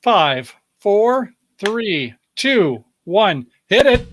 5, 4, 3, 2, 1. Hit it.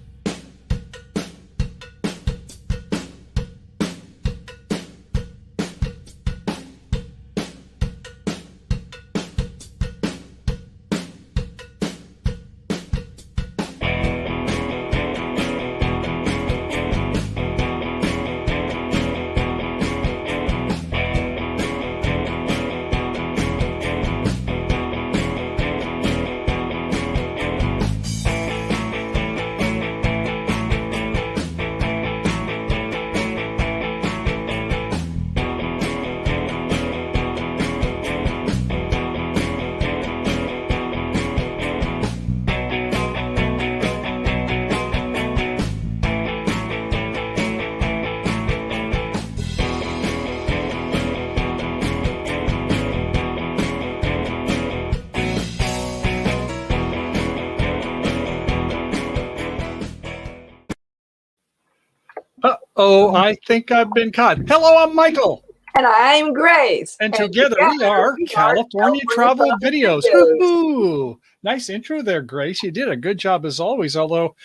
Uh-oh, I think I've been caught. Hello, I'm Michael. And I'm Grace. And together we are California Travel Videos. Woo-hoo! Nice intro there, Grace. You did a good job as always, although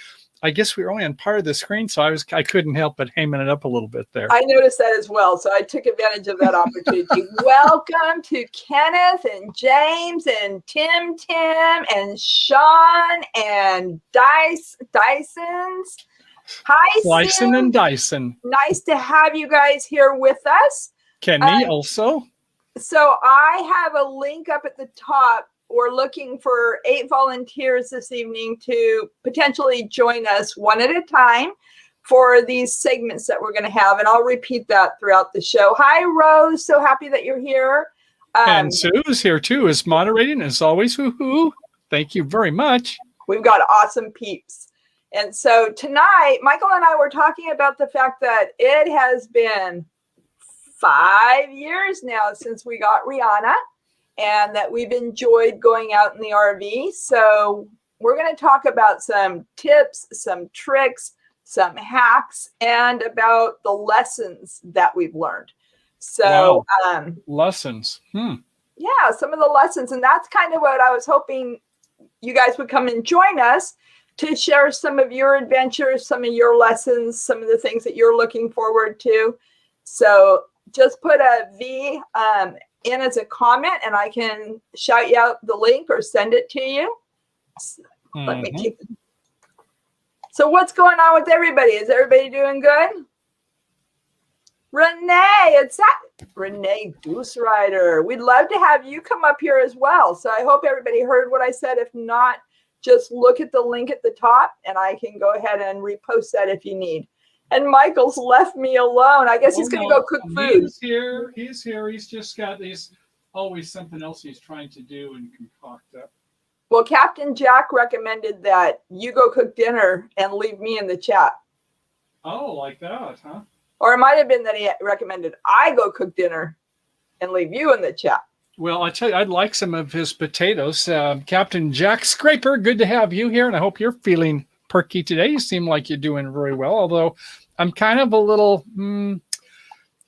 I guess we were only on part of the screen, so I couldn't help but hamming it up a little bit there. I noticed that as well, so I took advantage of that opportunity. Welcome to Kenneth and James and Tim and Sean and Dyson's. Hi, Slicin' and Dyson. Nice to have you guys here with us. Kenny also. So I have a link up at the top. We're looking for 8 volunteers this evening to potentially join us one at a time for these segments that we're going to have. And I'll repeat that throughout the show. Hi, Rose. So happy that you're here. And Sue's here too, is moderating as always. Woohoo! Thank you very much. We've got awesome peeps. And so tonight, Michael and I were talking about the fact that it has been 5 years now since we got Rihanna and that we've enjoyed going out in the RV. So we're going to talk about some tips, some tricks, some hacks, and about the lessons that we've learned. So lessons. Yeah, some of the lessons. And that's kind of what I was hoping you guys would come and join us to share some of your adventures, some of your lessons, some of the things that you're looking forward to. So just put a V in as a comment and I can shout you out the link or send it to you. Let me take it. So what's going on with everybody? Is everybody doing good? Renee, it's that Renee Dooserider. We'd love to have you come up here as well. So I hope everybody heard what I said. If not, just look at the link at the top and I can go ahead and repost that if you need. And Michael's left me alone. I guess he's going to go cook food. He's here. He's just got always something else he's trying to do and concoct up. Well, Captain Jack recommended that you go cook dinner and leave me in the chat. Oh, like that, huh? Or it might have been that he recommended I go cook dinner and leave you in the chat. Well, I tell you, I'd like some of his potatoes. Captain Jack Scraper, good to have you here, and I hope you're feeling perky today. You seem like you're doing very well, although I'm kind of a little, I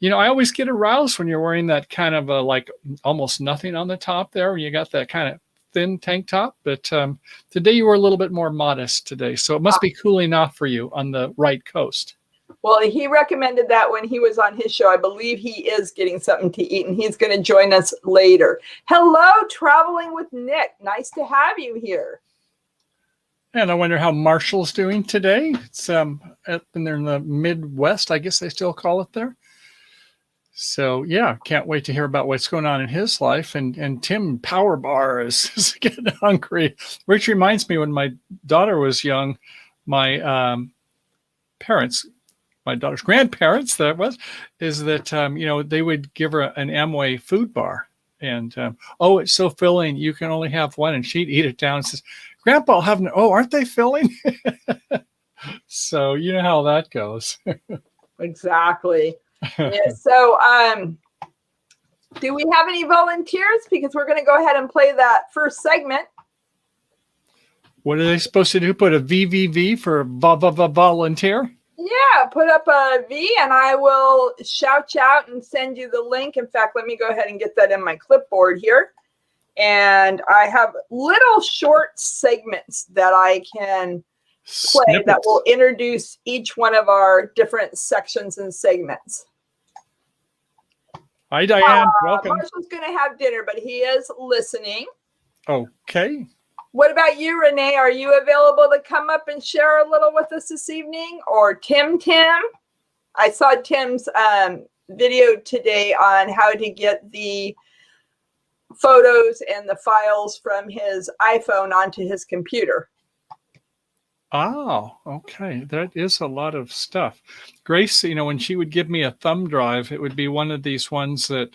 always get aroused when you're wearing that kind of like almost nothing on the top there. You got that kind of thin tank top, but today you were a little bit more modest today, so it must be cooling off for you on the right coast. Well, he recommended that when he was on his show. I believe he is getting something to eat, and he's going to join us later. Hello, Traveling with Nick. Nice to have you here. And I wonder how Marshall's doing today. It's up in there in the Midwest, I guess they still call it there. So, yeah, can't wait to hear about what's going on in his life. And Tim Power Bar is getting hungry, which reminds me when my daughter was young, my parents, my daughter's grandparents, they would give her an Amway food bar. And, it's so filling, you can only have one. And she'd eat it down and says, Grandpa, I'll have aren't they filling? So you know how that goes. Exactly. Yeah, so do we have any volunteers? Because we're going to go ahead and play that first segment. What are they supposed to do? Put a VVV for volunteer? Yeah, put up a V and I will shout you out and send you the link. In fact, let me go ahead and get that in my clipboard here. and I have little short segments that I can play that will introduce each one of our different sections and segments. Hi, Diane. Welcome. Marshall's going to have dinner, but he is listening. Okay. What about you, Renee? Are you available to come up and share a little with us this evening? Or Tim? I saw Tim's video today on how to get the photos and the files from his iPhone onto his computer. Oh, okay. That is a lot of stuff. Grace, when she would give me a thumb drive, it would be one of these ones that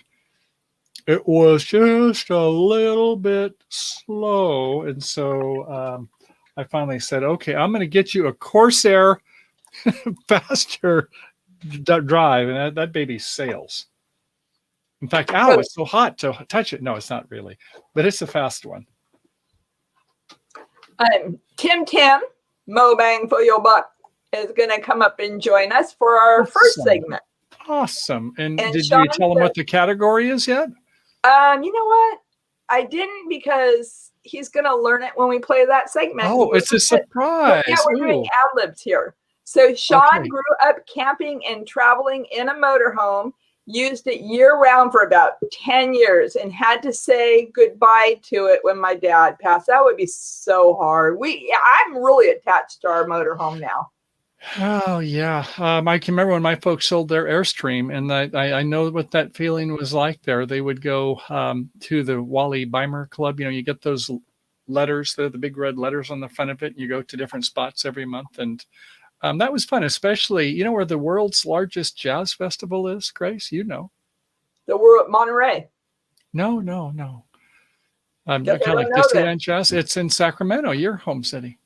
it was just a little bit slow. And so I finally said, okay, I'm going to get you a Corsair faster drive. And that baby sails. In fact, ow, it's so hot to touch it. No, it's not really, but it's a fast one. Tim, MoBang FoYo Buck is going to come up and join us for our first segment. Awesome. And did you tell him what the category is yet? You know what? I didn't, because he's going to learn it when we play that segment. Oh, it's a surprise. Yeah, we're doing ad-libs here. So Sean grew up camping and traveling in a motorhome, used it year-round for about 10 years, and had to say goodbye to it when my dad passed. That would be so hard. I'm really attached to our motorhome now. Oh, yeah. I can remember when my folks sold their Airstream, and I know what that feeling was like there. They would go to the Wally Beimer Club. You get those letters, the big red letters on the front of it, and you go to different spots every month. And that was fun, especially, where the world's largest jazz festival is, Grace? The world, Monterey. No. Kind of like Disneyland Jazz. It's in Sacramento, your home city.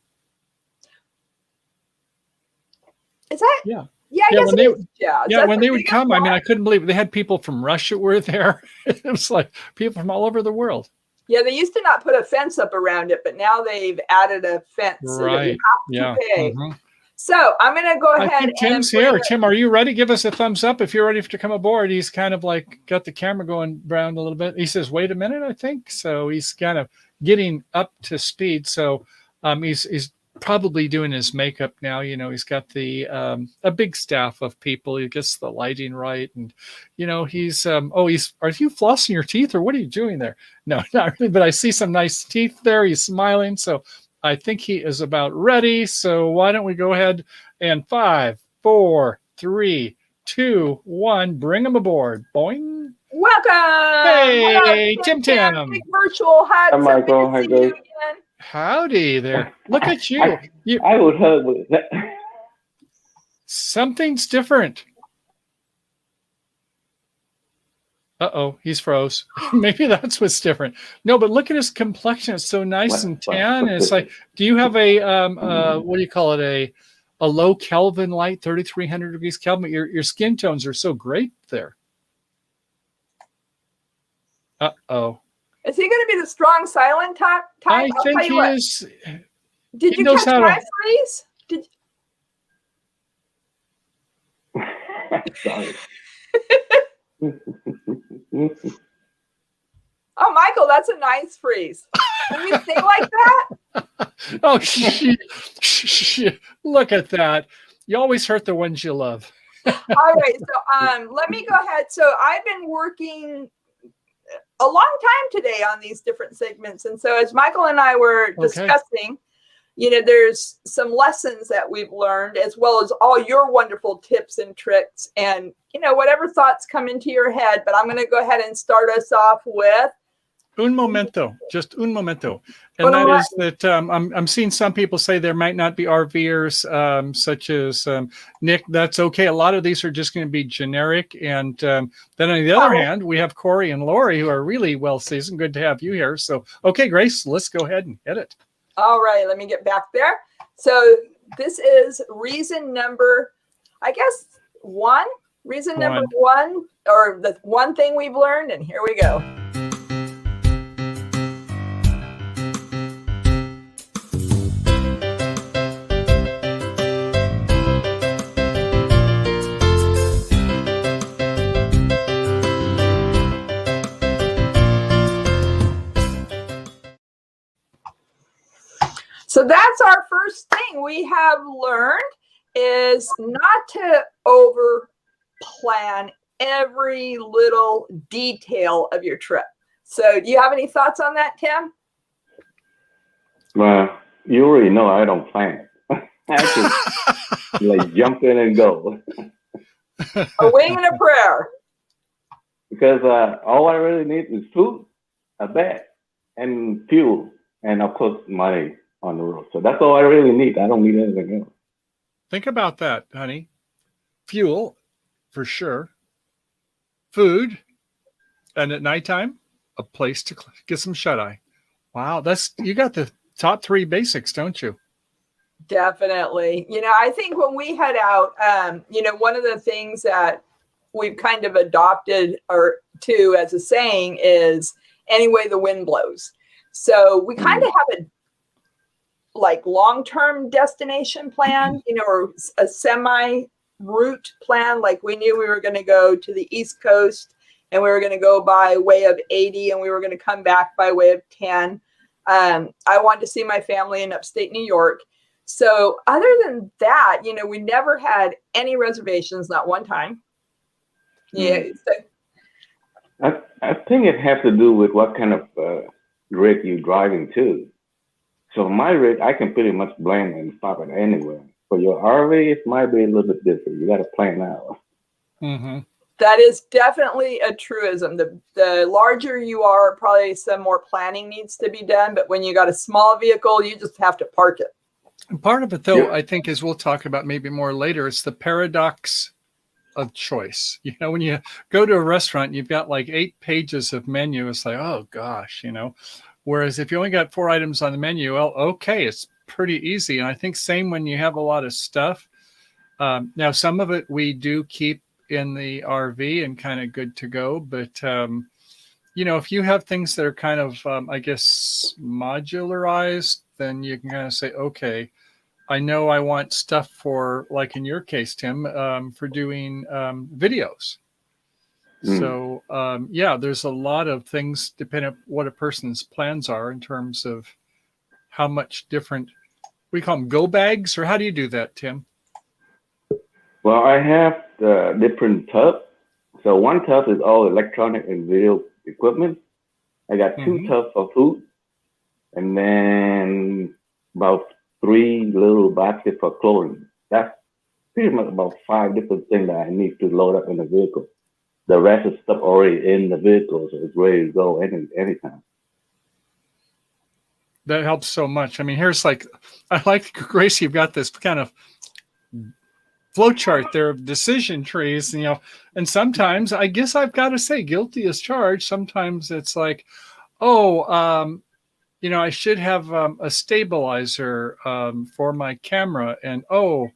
Is that? Yeah. Yeah, I guess it is jazz. Yeah, when they would come, I couldn't believe it. They had people from Russia were there. It was like people from all over the world. Yeah, they used to not put a fence up around it, but now they've added a fence so that you have to pay. Mm-hmm. So I'm going to go ahead. I think Tim's here. Tim, are you ready? Give us a thumbs up if you're ready to come aboard. He's kind of like got the camera going around a little bit. He says, wait a minute, I think. So he's kind of getting up to speed. So he's probably doing his makeup now. He's got the a big staff of people. He gets the lighting right. And, he's are you flossing your teeth or what are you doing there? No, not really. But I see some nice teeth there. He's smiling. So I think he is about ready. So why don't we go ahead and 5, 4, 3, 2, 1, bring him aboard. Boing. Welcome. Hey, Tim. Big virtual hug. Hi, Michael. Hi, Grace. Howdy there. Look at you. I would hug with that. Something's different. Uh-oh, he's froze. Maybe that's what's different. No, but look at his complexion. It's so nice and tan. And it's like, do you have a, what do you call it? A low Kelvin light, 3,300 degrees Kelvin? Your skin tones are so great there. Uh-oh. Is he going to be the strong silent type? I think he is. Did you catch my freeze? Sorry. Oh, Michael, that's a nice freeze. Can you sing like that? Oh, look at that. You always hurt the ones you love. All right. So let me go ahead. So I've been working a long time today on these different segments. And so as Michael and I were discussing, there's some lessons that we've learned, as well as all your wonderful tips and tricks and, whatever thoughts come into your head. But I'm going to go ahead and start us off with un momento, just un momento. And that is that I'm seeing some people say there might not be RVers such as Nick. That's okay. A lot of these are just going to be generic. And then on the other hand, we have Corey and Lori who are really well seasoned. Good to have you here. So, okay, Grace, let's go ahead and hit it. All right, let me get back there. So this is reason number, I guess, one. Reason number one, or the one thing we've learned, and here we go. So that's our first thing we have learned is not to over plan every little detail of your trip. So do you have any thoughts on that, Tim? Well, you already know I don't plan. I just like jump in and go. A wing and a prayer. Because all I really need is food, a bed, and fuel, and of course money on the road. So that's all I really need. I don't need anything else. Think about that, honey. Fuel, for sure. Food, and at nighttime, a place to get some shut-eye. Wow, you got the top 3 basics, don't you? Definitely. You know, I think when we head out, you know, one of the things that we've kind of adopted or to as a saying is any way the wind blows. So we kind of have a like long-term destination plan, you know, or a semi route plan. Like we knew we were going to go to the East Coast and we were going to go by way of 80 and we were going to come back by way of 10. I wanted to see my family in upstate New York. So other than that, you know, we never had any reservations, not one time. Yeah. I think it has to do with what kind of rig you're driving to. So my rig, I can pretty much blend and stop it anywhere. For your RV, it might be a little bit different. You got to plan out. Mm-hmm. That is definitely a truism. The larger you are, probably some more planning needs to be done. But when you got a small vehicle, you just have to park it. And part of it, though, I think, as we'll talk about maybe more later, it's the paradox of choice. You know, when you go to a restaurant, you've got like 8 pages of menu. It's like, oh gosh, you know. Whereas if you only got 4 items on the menu, well, okay, it's pretty easy. And I think same when you have a lot of stuff. Now, some of it we do keep in the RV and kind of good to go. But, you know, if you have things that are kind of, I guess, modularized, then you can kind of say, okay, I know I want stuff for, like in your case, Tim, for doing videos. So, yeah, there's a lot of things depending on what a person's plans are in terms of how much different, we call them go bags, or how do you do that, Tim? Well, I have the different tubs. So one tub is all electronic and video equipment. I got 2 tubs for food, and then about 3 little baskets for clothing. That's pretty much about 5 different things that I need to load up in the vehicle. The rest is stuff already in the vehicle, so it's ready to go anytime. That helps so much. I mean, here's like, I like, Grace, you've got this kind of flow chart there of decision trees, you know, and sometimes I guess I've got to say guilty as charged. Sometimes it's like, oh, you know, I should have a stabilizer for my camera, and oh,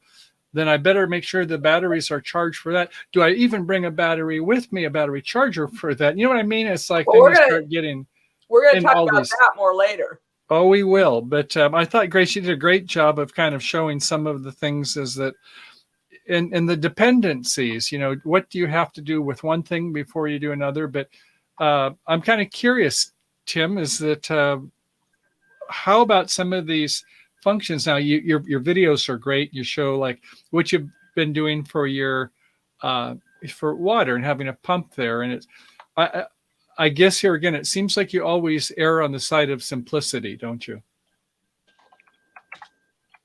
then I better make sure the batteries are charged for that. Do I even bring a battery with me, a battery charger for that? You know what I mean? It's like, well, then you start getting. We're going to talk about that more later. Oh, we will. But I thought, Grace, you did a great job of kind of showing some of the things is that in the dependencies, you know, what do you have to do with one thing before you do another? But I'm kind of curious, Tim, is that how about some of these functions? Now, your videos are great. You show like what you've been doing for your for water and having a pump there. And it's, I guess here again, it seems like you always err on the side of simplicity, don't you?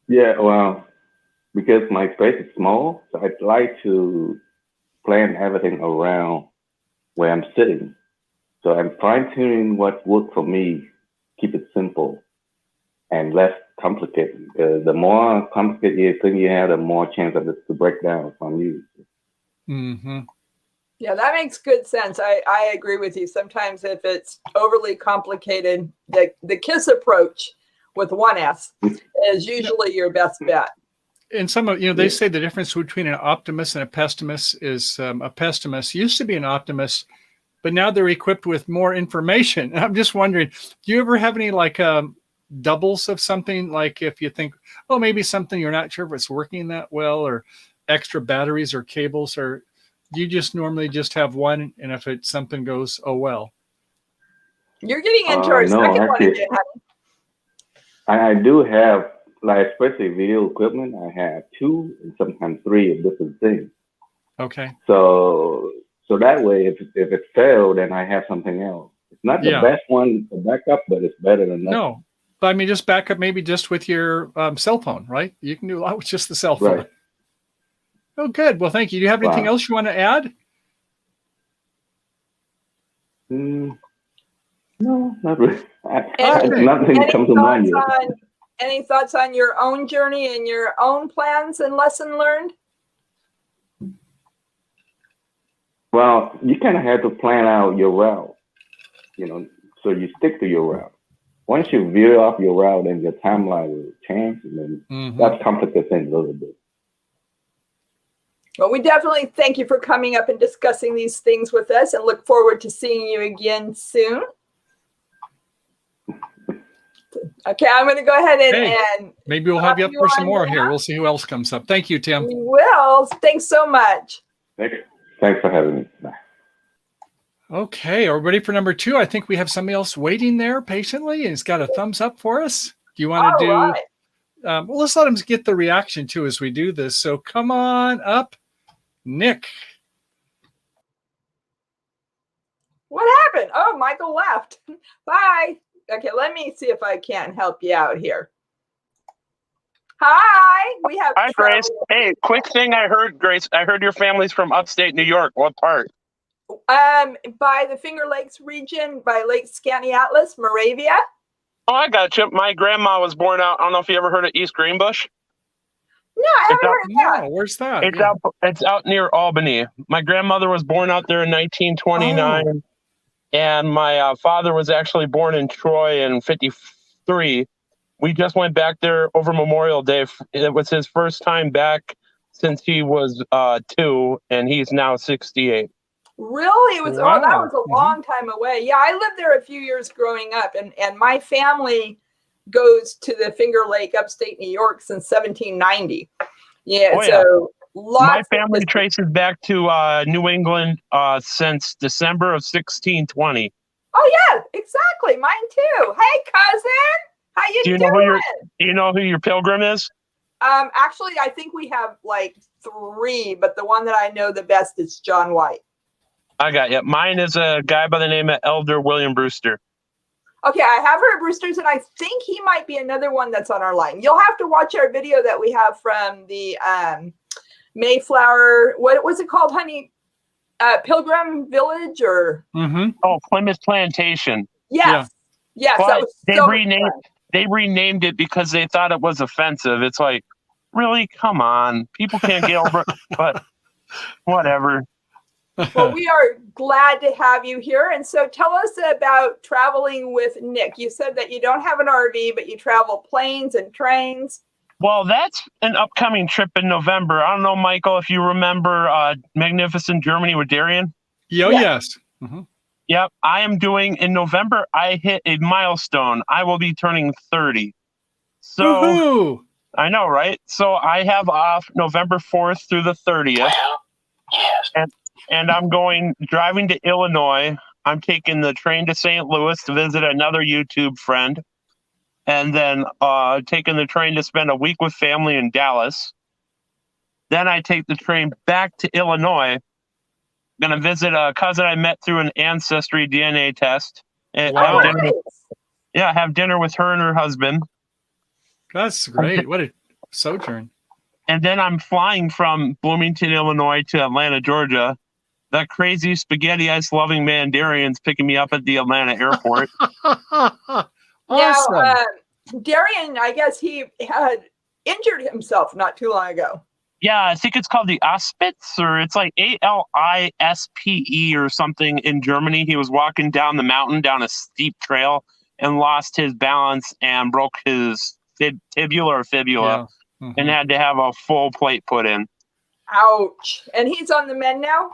Yeah, well, because my space is small, so I'd like to plan everything around where I'm sitting. So I'm fine-tuning what works for me, keep it simple and less complicated. The more complicated you think you have, the more chance of it to break down from you. Mm-hmm. Yeah, that makes good sense. I agree with you. Sometimes if it's overly complicated, the KISS approach with 1 S is usually your best bet. And some of, you know, they say the difference between an optimist and a pessimist is a pessimist used to be an optimist, but now they're equipped with more information. And I'm just wondering, do you ever have any like doubles of something? Like if you think, oh, maybe something you're not sure if it's working that well, or extra batteries or cables, or do you just normally just have one, and if it's something goes, oh well? You're getting into our second one again, honey. I do have, like, especially video equipment, I have 2 and sometimes 3 of different things. Okay. So that way, if it failed, then I have something else. It's not the best one to back up, but it's better than nothing. No, but I mean, just back up maybe just with your cell phone, right? You can do a lot with just the cell phone. Right. Oh, good. Well, thank you. Do you have anything else you want to add? No, not really. Any- Nothing comes to mind yet. Any thoughts on your own journey and your own plans and lesson learned? Well, you kind of have to plan out your route, so you stick to your route. Once you veer off your route, then your timeline will change, and then that complicates things a little bit. Well, we definitely thank you for coming up and discussing these things with us, and look forward to seeing you again soon. Okay, I'm going to go ahead and maybe we'll have you up for some more here. We'll see who else comes up. Thank you, Tim. We will. Thanks so much. Thanks for having me. Bye. Okay, are we ready for number 2? I think we have somebody else waiting there patiently, and he's got a thumbs up for us. Do you want to do? Right. Well, let's let him get the reaction too as we do this. So come on up, Nick. What happened? Oh, Michael left. Bye. Okay, let me see if I can help you out here. Hi, we have. Hi, Grace. Hey, quick thing I heard, Grace. I heard your family's from upstate New York. What part? By the Finger Lakes region, by Lake Skaneateles, Moravia. Oh, I got you. My grandma was born out. I don't know if you ever heard of East Greenbush. No, I haven't heard of that. No, where's that? It's out near Albany. My grandmother was born out there in 1929, and my father was actually born in Troy in 53. We just went back there over Memorial Day. It was his first time back since he was 2, and he's now 68. Really? It was that was a long time away. Yeah, I lived there a few years growing up, and my family goes to the Finger Lake, upstate New York, since 1790. Yeah, so my family traces back to New England since December of 1620. Oh yeah, exactly. Mine too. Hey, cousin, how you doing? Do you know who your pilgrim is? Actually, I think we have like 3, but the one that I know the best is John White. I got you. Mine is a guy by the name of Elder William Brewster. Okay, I have heard of Brewster's, and I think he might be another one that's on our line. You'll have to watch our video that we have from the Mayflower. What was it called, honey? Pilgrim Village or? Oh, Plymouth Plantation. Yes. Yes. That was they renamed it because they thought it was offensive. It's like, really? Come on. People can't get over it, but whatever. Well, we are glad to have you here. And so tell us about traveling with Nick. You said that you don't have an RV, but you travel planes and trains. Well, that's an upcoming trip in November. I don't know, Michael, if you remember Magnificent Germany with Darian. Yes. Yep. I am doing in November. I hit a milestone. I will be turning 30. So woo-hoo. I know, right? So I have off November 4th through the 30th. Well, yes. And I'm driving to Illinois. I'm taking the train to St. Louis to visit another YouTube friend. And then taking the train to spend a week with family in Dallas. Then I take the train back to Illinois. Going to visit a cousin I met through an ancestry DNA test. And have dinner with her and her husband. That's great. What a sojourn. And then I'm flying from Bloomington, Illinois to Atlanta, Georgia. That crazy spaghetti ice loving man Darian's picking me up at the Atlanta airport. Awesome. Now, Darian, I guess he had injured himself not too long ago. Yeah, I think it's called the Aspitz, or it's like ALISPE or something in Germany. He was walking down the mountain, down a steep trail, and lost his balance and broke his tibula or fibula and had to have a full plate put in. Ouch. And he's on the mend now?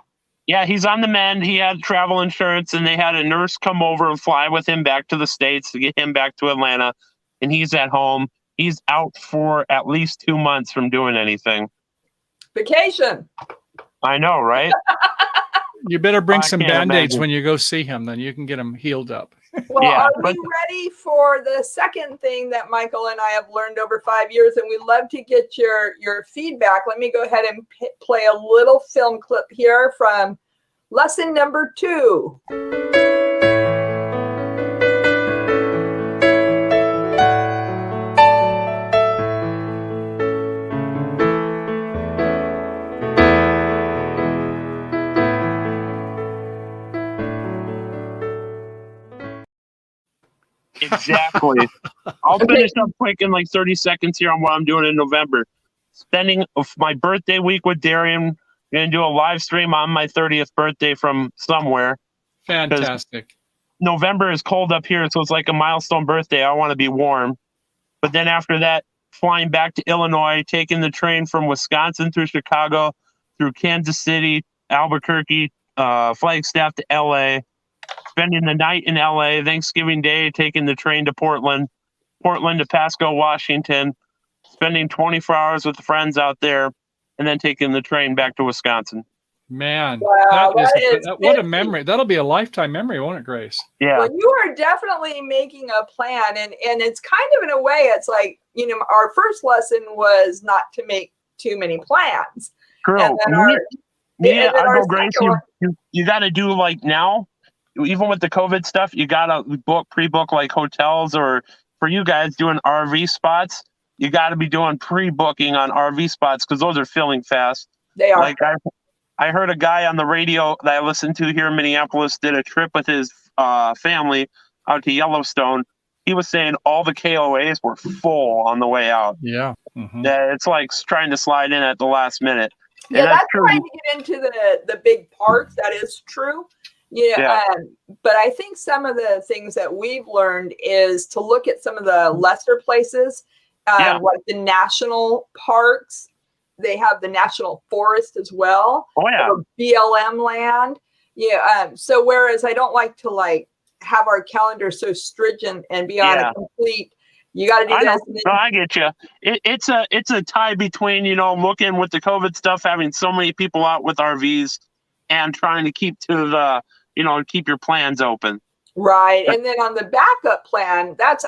Yeah, he's on the mend. He had travel insurance, and they had a nurse come over and fly with him back to the States to get him back to Atlanta. And he's at home. He's out for at least 2 months from doing anything. Vacation. I know, right? You better bring some Band-Aids when you go see him, then you can get him healed up. Well, Yeah, are but- we ready for the second thing that Michael and I have learned over 5 years? And we'd love to get your feedback. Let me go ahead and play a little film clip here from lesson number 2. Exactly. I'll finish up quick in like 30 seconds here on what I'm doing in November. Spending my birthday week with Darian. Gonna do a live stream on my 30th birthday from somewhere. Fantastic. November is cold up here, so it's like a milestone birthday. I want to be warm. But then after that, flying back to Illinois, taking the train from Wisconsin through Chicago, through Kansas City, Albuquerque, Flagstaff to LA. Spending the night in LA, Thanksgiving Day, taking the train to Portland, Portland to Pasco, Washington, spending 24 hours with friends out there, and then taking the train back to Wisconsin. Man, Wow, what a memory. That'll be a lifetime memory, won't it, Grace? Yeah. Well, you are definitely making a plan. And it's kind of, in a way, it's like, our first lesson was not to make too many plans. True. And then Grace, you got to do like now, even with the COVID stuff, you got to pre-book like hotels, or for you guys doing RV spots, you got to be doing pre-booking on RV spots because those are filling fast. They are. Like I heard a guy on the radio that I listened to here in Minneapolis did a trip with his family out to Yellowstone. He was saying all the KOAs were full on the way out. Yeah. Mm-hmm. Yeah, it's like trying to slide in at the last minute. Yeah, And that's true. trying to get into the big parks. That is true. Yeah. But I think some of the things that we've learned is to look at some of the lesser places, like the national parks. They have the national forest as well. Oh yeah. BLM land. Yeah. So whereas I don't like to have our calendar so stringent and be on a complete, you got to do this. No, I get you. It's a tie between, looking with the COVID stuff, having so many people out with RVs and trying to keep to the, keep your plans open. Right. And then on the backup plan, that's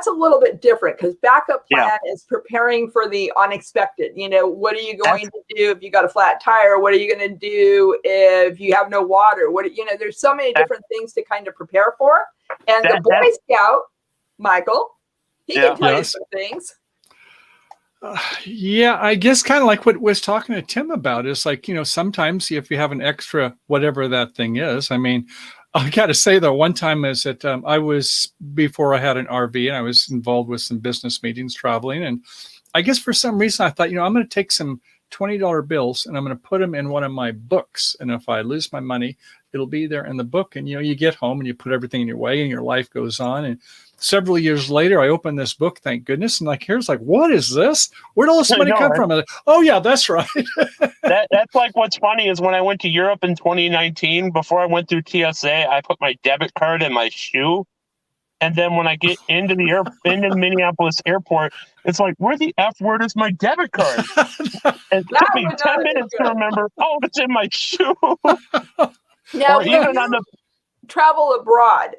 a little bit different, because backup plan is preparing for the unexpected. What are you going to do if you got a flat tire? What are you going to do if you have no water? There's so many different things to kind of prepare for. And the Boy Scout, Michael, he can tell you some things. Yeah, I guess kind of like what was talking to Tim about is like, sometimes if you have an extra, whatever that thing is, I got to say though, one time is that before I had an RV and I was involved with some business meetings traveling. And I guess for some reason I thought, I'm going to take some $20 bills and I'm going to put them in one of my books. And if I lose my money, it'll be there in the book. And, you get home and you put everything in your way and your life goes on. And several years later, I opened this book, thank goodness. And here's what is this? Where'd all this money come from? Like, oh yeah, that's right. That's like what's funny is when I went to Europe in 2019, before I went through TSA, I put my debit card in my shoe. And then when I get into the Minneapolis airport, it's like, where the F word is my debit card? And it took me 10 minutes to remember, it's in my shoe. Now, or even on the travel abroad,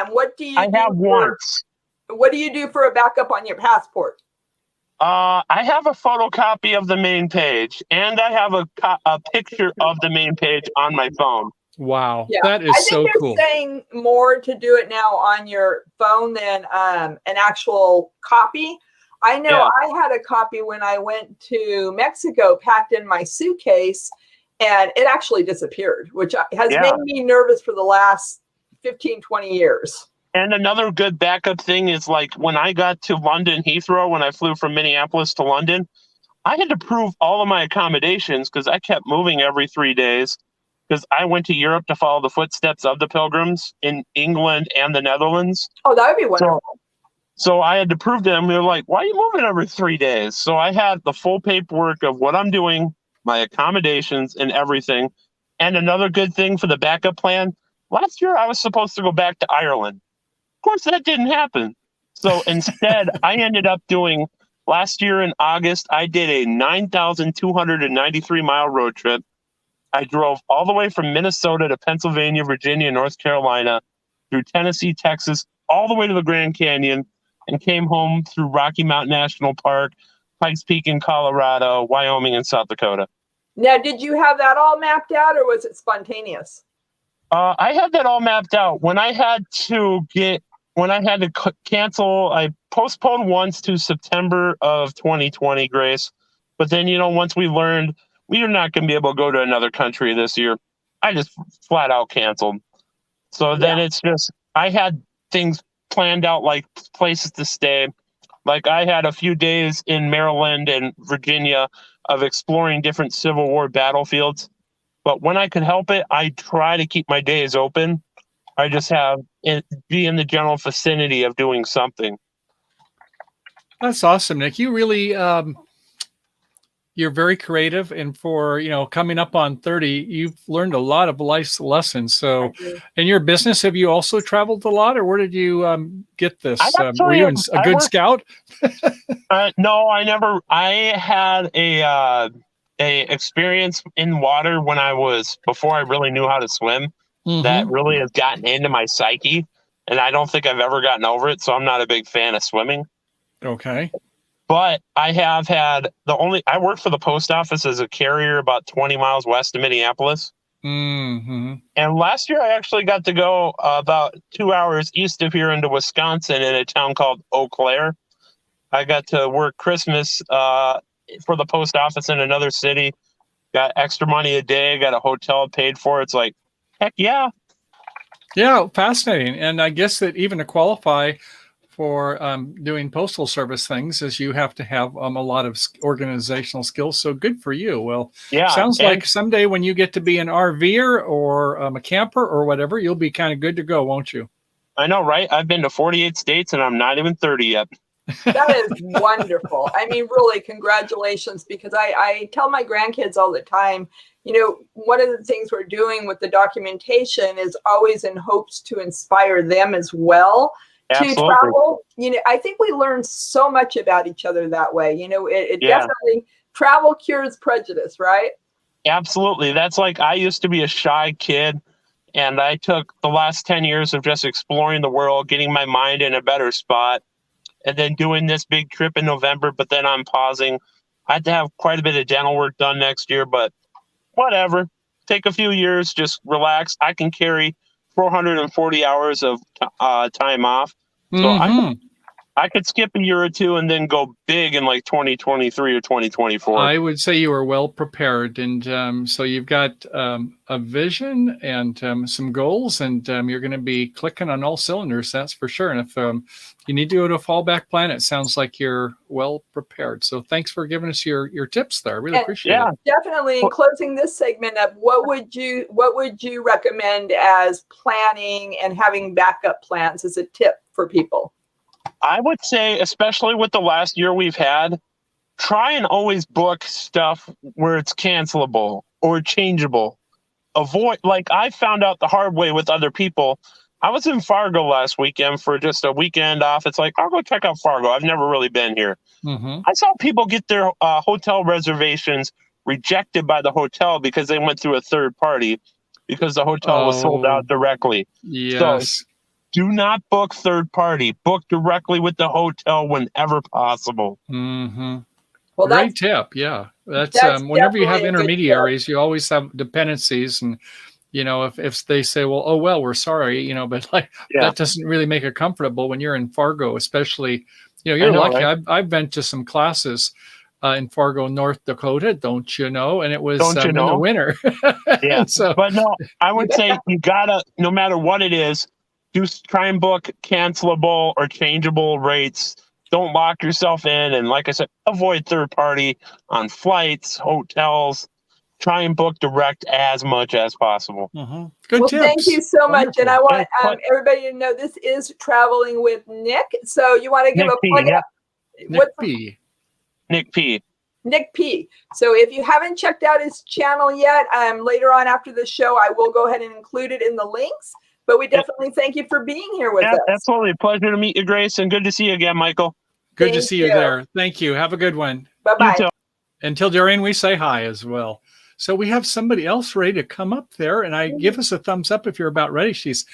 what do you I have once. What do you do for a backup on your passport? I have a photocopy of the main page, and I have a picture of the main page on my phone. Wow, that is so cool. I think they're saying more to do it now on your phone than an actual copy. I know I had a copy when I went to Mexico, packed in my suitcase, and it actually disappeared, which has made me nervous for the last 15, 20 years. And another good backup thing is like when I got to London Heathrow, when I flew from Minneapolis to London, I had to prove all of my accommodations because I kept moving every 3 days. Because I went to Europe to follow the footsteps of the Pilgrims in England and the Netherlands. Oh, that would be wonderful. So I had to prove to them. They're like, why are you moving every 3 days? So I had the full paperwork of what I'm doing, my accommodations and everything. And another good thing for the backup plan, last year I was supposed to go back to Ireland. Of course, that didn't happen. So instead, I ended up doing, last year in August, I did a 9,293 mile road trip. I drove all the way from Minnesota to Pennsylvania, Virginia, North Carolina, through Tennessee, Texas, all the way to the Grand Canyon, and came home through Rocky Mountain National Park, Pikes Peak in Colorado, Wyoming, and South Dakota. Now, did you have that all mapped out, or was it spontaneous? I had that all mapped out. When I had to cancel, I postponed once to September of 2020, Grace. But then, once we learned we are not going to be able to go to another country this year, I just flat out canceled. So then it's just, I had things planned out, like places to stay. Like I had a few days in Maryland and Virginia of exploring different Civil War battlefields. But when I could help it, I try to keep my days open. I just be in the general vicinity of doing something. That's awesome, Nick. You really, you're very creative. And for, coming up on 30, you've learned a lot of life's lessons. So in your business, have you also traveled a lot, or where did you get this? Were you a good scout? No, I never. I had a experience in water before I really knew how to swim. That really has gotten into my psyche, and I don't think I've ever gotten over it. So I'm not a big fan of swimming. Okay. But I have had I worked for the post office as a carrier about 20 miles west of Minneapolis. And last year I actually got to go about 2 hours east of here into Wisconsin in a town called Eau Claire. I got to work Christmas for the post office in another city, got extra money a day, got a hotel paid for. It's like, heck yeah. Yeah, fascinating. And I guess that even to qualify for doing postal service things is you have to have a lot of organizational skills. So good for you. Well, sounds like someday when you get to be an RVer or a camper or whatever, you'll be kind of good to go, won't you? I know, right? I've been to 48 states and I'm not even 30 yet. That is wonderful. I mean, really, congratulations, because I tell my grandkids all the time, one of the things we're doing with the documentation is always in hopes to inspire them as well. Absolutely. To travel. I think we learn so much about each other that way. It definitely, travel cures prejudice, right? Absolutely. That's like, I used to be a shy kid, and I took the last 10 years of just exploring the world, getting my mind in a better spot, and then doing this big trip in November, but then I'm pausing. I had to have quite a bit of dental work done next year, but whatever. Take a few years, just relax. I can carry 440 hours of time off. So I could skip a year or two and then go big in like 2023 or 2024. I would say you are well prepared. And so you've got a vision and some goals, and you're going to be clicking on all cylinders, that's for sure. And if you need to go to a fallback plan, it sounds like you're well prepared. So thanks for giving us your tips there. I really appreciate it. Definitely. In closing this segment up, what would you recommend as planning and having backup plans as a tip for people? I would say, especially with the last year we've had, try and always book stuff where it's cancelable or changeable. Avoid, like I found out the hard way with other people. I was in Fargo last weekend for just a weekend off. It's like, I'll go check out Fargo. I've never really been here. I saw people get their hotel reservations rejected by the hotel because they went through a third party because the hotel was sold out directly. Yes. So, do not book third party. Book directly with the hotel whenever possible. Well, great tip. Yeah. That's whenever you have intermediaries, you always have dependencies. And, if they say, well, we're sorry, but that doesn't really make it comfortable when you're in Fargo, especially, you're lucky. Right? I've been to some classes in Fargo, North Dakota, don't you know? And it was in the winter. But no, I would say you gotta, no matter what it is, try and book cancelable or changeable rates. Don't lock yourself in. And like I said, avoid third party on flights, hotels. Try and book direct as much as possiple. Good tips. Thank you so much. And I want everybody to know this is Traveling with Nick. So you want to give a plug up? Nick P. Nick P. So if you haven't checked out his channel yet, later on after the show, I will go ahead and include it in the links. But we definitely thank you for being here with us. Absolutely. Pleasure to meet you, Grace, and good to see you again, Michael. Good to see you there. Thank you. Have a good one. Bye-bye. Until Darian, we say hi as well. So we have somebody else ready to come up there, and give us a thumbs up if you're about ready. She's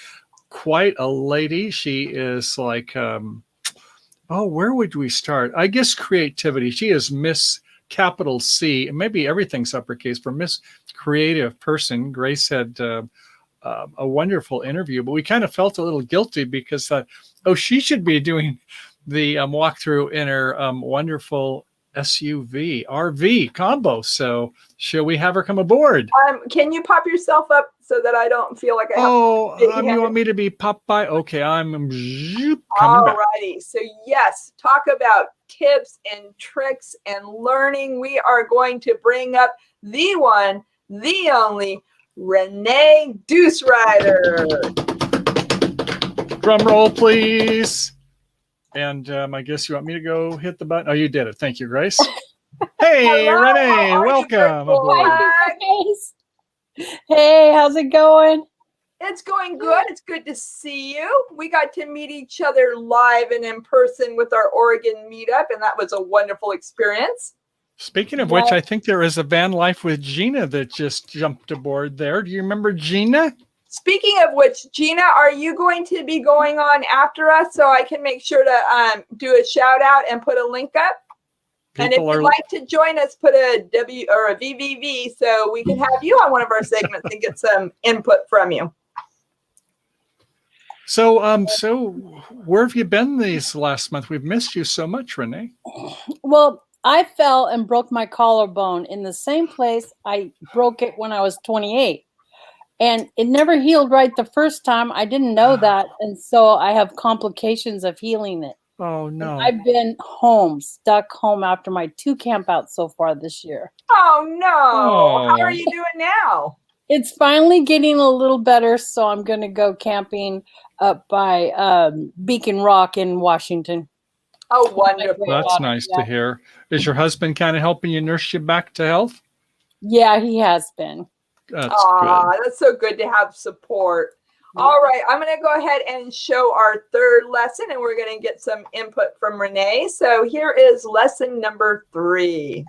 quite a lady. She is like, where would we start? I guess creativity. She is Miss Capital C, and maybe everything's uppercase for Miss Creative Person. Grace had a wonderful interview, but we kind of felt a little guilty because she should be doing the walkthrough in her wonderful SUV RV combo. So should we have her come aboard? Can you pop yourself up so that I don't feel like I have you want me to be popped by? Okay, I'm coming back. Alrighty. So yes, talk about tips and tricks and learning. We are going to bring up the one, the only Renea Dooserider. Drum roll, please. And I guess you want me to go hit the button. Oh, you did it. Thank you, Grace. Hey, Hello, Renea, welcome aboard. Hey, how's it going? It's going good. It's good to see you. We got to meet each other live and in person with our Oregon meetup, and that was a wonderful experience. Speaking of which, I think there is a van life with Gina that just jumped aboard there. Do you remember Gina? Speaking of which, Gina, are you going to be going on after us so I can make sure to do a shout out and put a link up? And if you'd like to join us, put a W or a VVV so we can have you on one of our segments and get some input from you. So where have you been these last month? We've missed you so much, Renea. Well, I fell and broke my collarbone in the same place I broke it when I was 28. And it never healed right the first time. I didn't know that. And so I have complications of healing it. Oh, no. And I've been stuck home after my 2 campouts so far this year. Oh, no. Oh. How are you doing now? It's finally getting a little better. So I'm going to go camping up by Beacon Rock in Washington. Oh, wonderful. That's nice to hear. Is your husband kind of helping you nurse you back to health? Yeah, he has been. That's good. That's so good to have support. All right, I'm going to go ahead and show our third lesson, and we're going to get some input from Renea. So here is lesson number 3.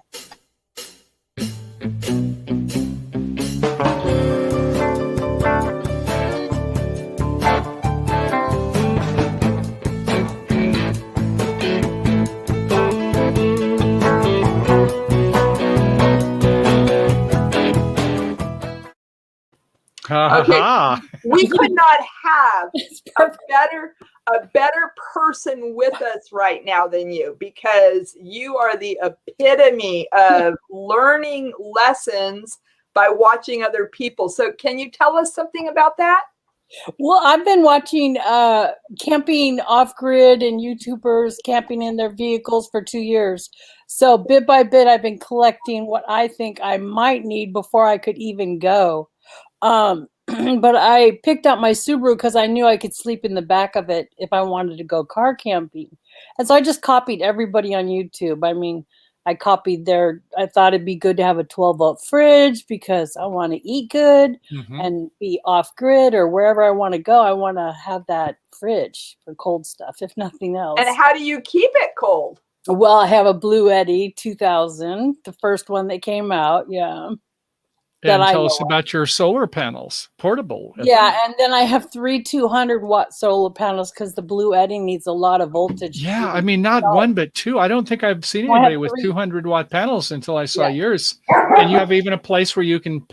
Okay. We could not have a better person with us right now than you, because you are the epitome of learning lessons by watching other people. So can you tell us something about that? Well, I've been watching camping off-grid and YouTubers camping in their vehicles for 2 years. So bit by bit, I've been collecting what I think I might need before I could even go. But I picked up my Subaru because I knew I could sleep in the back of it if I wanted to go car camping. And so I just copied everybody on YouTube. I mean, I copied I thought it'd be good to have a 12-volt fridge because I want to eat good and be off grid, or wherever I want to go. I want to have that fridge for cold stuff, if nothing else. And how do you keep it cold? Well, I have a Blue Eddy 2000, the first one that came out. Yeah. And tell us about your solar panels, portable. Yeah, and then I have 3 200-watt solar panels because the Blue Eddy needs a lot of voltage. Yeah, I mean, not one, but 2. I don't think I've seen anybody with 200-watt panels until I saw yours. And you have even a place where you can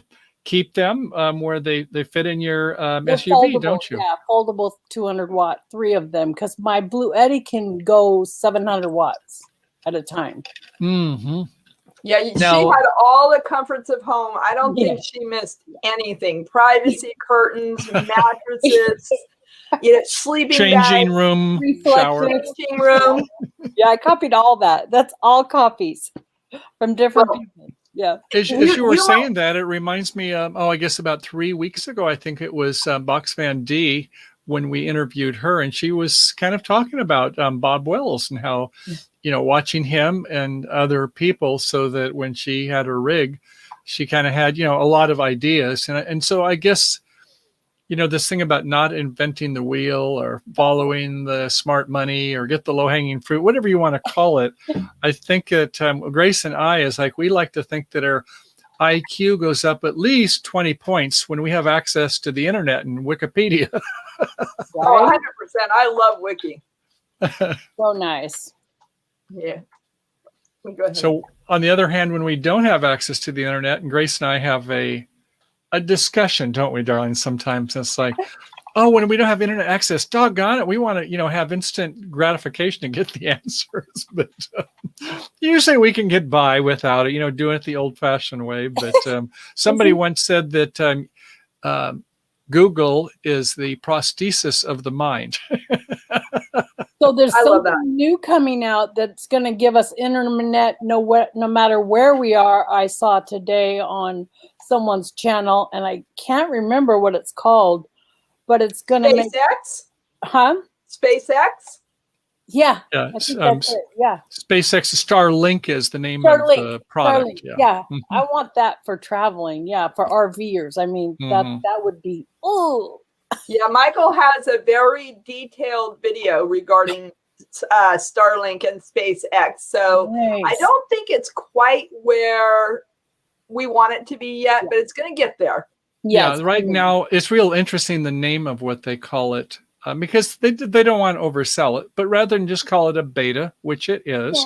keep them where they fit in your SUV, don't you? Yeah, foldable 200-watt, 3 of them, because my Blue Eddy can go 700 watts at a time. Mm-hmm. Yeah, she had all the comforts of home. I don't think she missed anything. Privacy curtains, mattresses, sleeping changing bag, room, shower. changing room. Yeah, I copied all that. That's all copies from different people. Yeah. As you were saying that, it reminds me of, I guess about 3 weeks ago, I think it was Box Van D, when we interviewed her, and she was kind of talking about Bob Wells and how, watching him and other people, so that when she had her rig, she kind of had, a lot of ideas. And so I guess, this thing about not inventing the wheel or following the smart money or get the low hanging fruit, whatever you want to call it. I think that Grace and I we like to think that IQ goes up at least 20 points when we have access to the internet and Wikipedia. Oh, Right? 100%. I love Wiki. So nice. Yeah. Go ahead. So on the other hand, when we don't have access to the internet, and Grace and I have a discussion, don't we, darling? Sometimes it's like, oh, when we don't have internet access, doggone it, we want to, have instant gratification to get the answers. But usually we can get by without it, doing it the old-fashioned way. But somebody once said that Google is the prosthesis of the mind. So there's I love that. something new coming out that's going to give us internet no matter where we are. I saw today on someone's channel, and I can't remember what it's called, but it's going to make... SpaceX? Huh? SpaceX? Yeah. Yeah, I think that's it. Yeah. SpaceX Starlink is the name Starlink, of the product. Starlink. Yeah. Mhm. I want that for traveling. Yeah. For RVers. I mean, that would be, oh. Yeah, Michael has a very detailed video regarding Starlink and SpaceX. So Nice. I don't think it's quite where we want it to be yet, but it's going to get there. Yes. Yeah, right now it's real interesting the name of what they call it because they don't want to oversell it, but rather than just call it a beta, which it is. Yeah.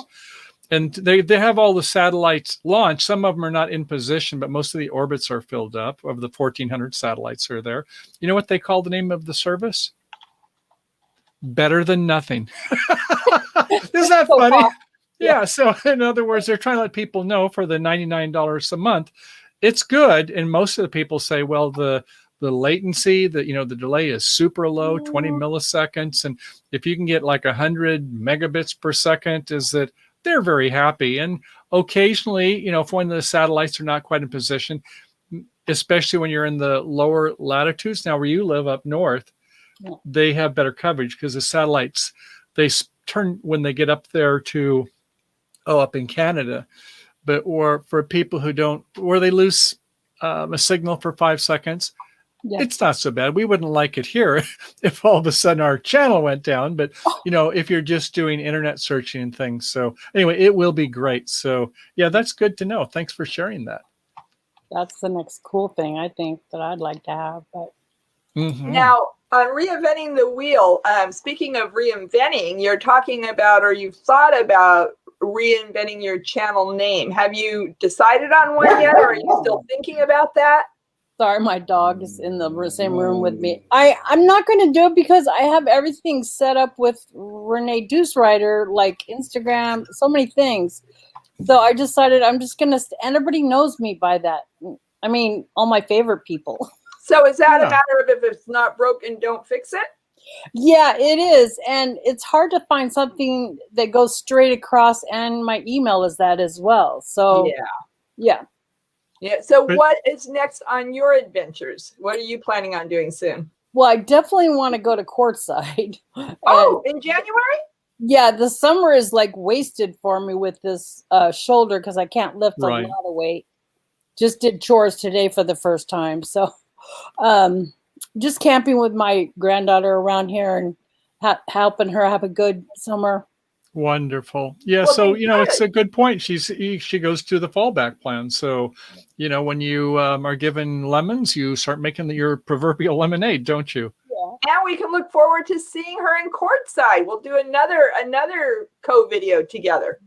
And they have all the satellites launched. Some of them are not in position, but most of the orbits are filled up. Of the 1,400 satellites are there. You know what they call the name of the service? Better than nothing. Isn't that So funny? far. Yeah. So in other words, they're trying to let people know for the $99 a month, it's good. And most of the people say, well, the latency, the delay is super low, 20 milliseconds. And if you can get like 100 megabits per second, is that they're very happy. And occasionally, if one of the satellites are not quite in position, especially when you're in the lower latitudes, now where you live up north, they have better coverage because the satellites, they turn when they get up there to, up in Canada, or for people who don't, where they lose a signal for 5 seconds, it's not so bad. We wouldn't like it here if all of a sudden our channel went down, but if you're just doing internet searching and things. So anyway, it will be great. So yeah, that's good to know. Thanks for sharing that. That's the next cool thing I think that I'd like to have. But Now, on reinventing the wheel, speaking of reinventing, you're talking about, or you've thought about reinventing your channel name. Have you decided on one yet, or are you still thinking about that? sorry, my dog is in the same room with me. I'm not going to do it because I have everything set up with Renee Dooserider, like Instagram, so many things. So I decided I'm just going to, and everybody knows me by that. I mean, all my favorite people. So is that a matter of if it's not broken, don't fix it? Yeah, it is. And it's hard to find something that goes straight across, and my email is that as well. So yeah. So what is next on your adventures? What are you planning on doing soon? Well, I definitely want to go to courtside. Oh, in January? Yeah, the summer is like wasted for me with this shoulder because I can't lift a lot of weight. Just did chores today for the first time. So just camping with my granddaughter around here and helping her have a good summer. Wonderful. Yeah. Well, So, it's a good point. She goes to the fallback plan. So, when you are given lemons, you start making your proverbial lemonade, don't you? And we can look forward to seeing her in courtside. We'll do another co-video together.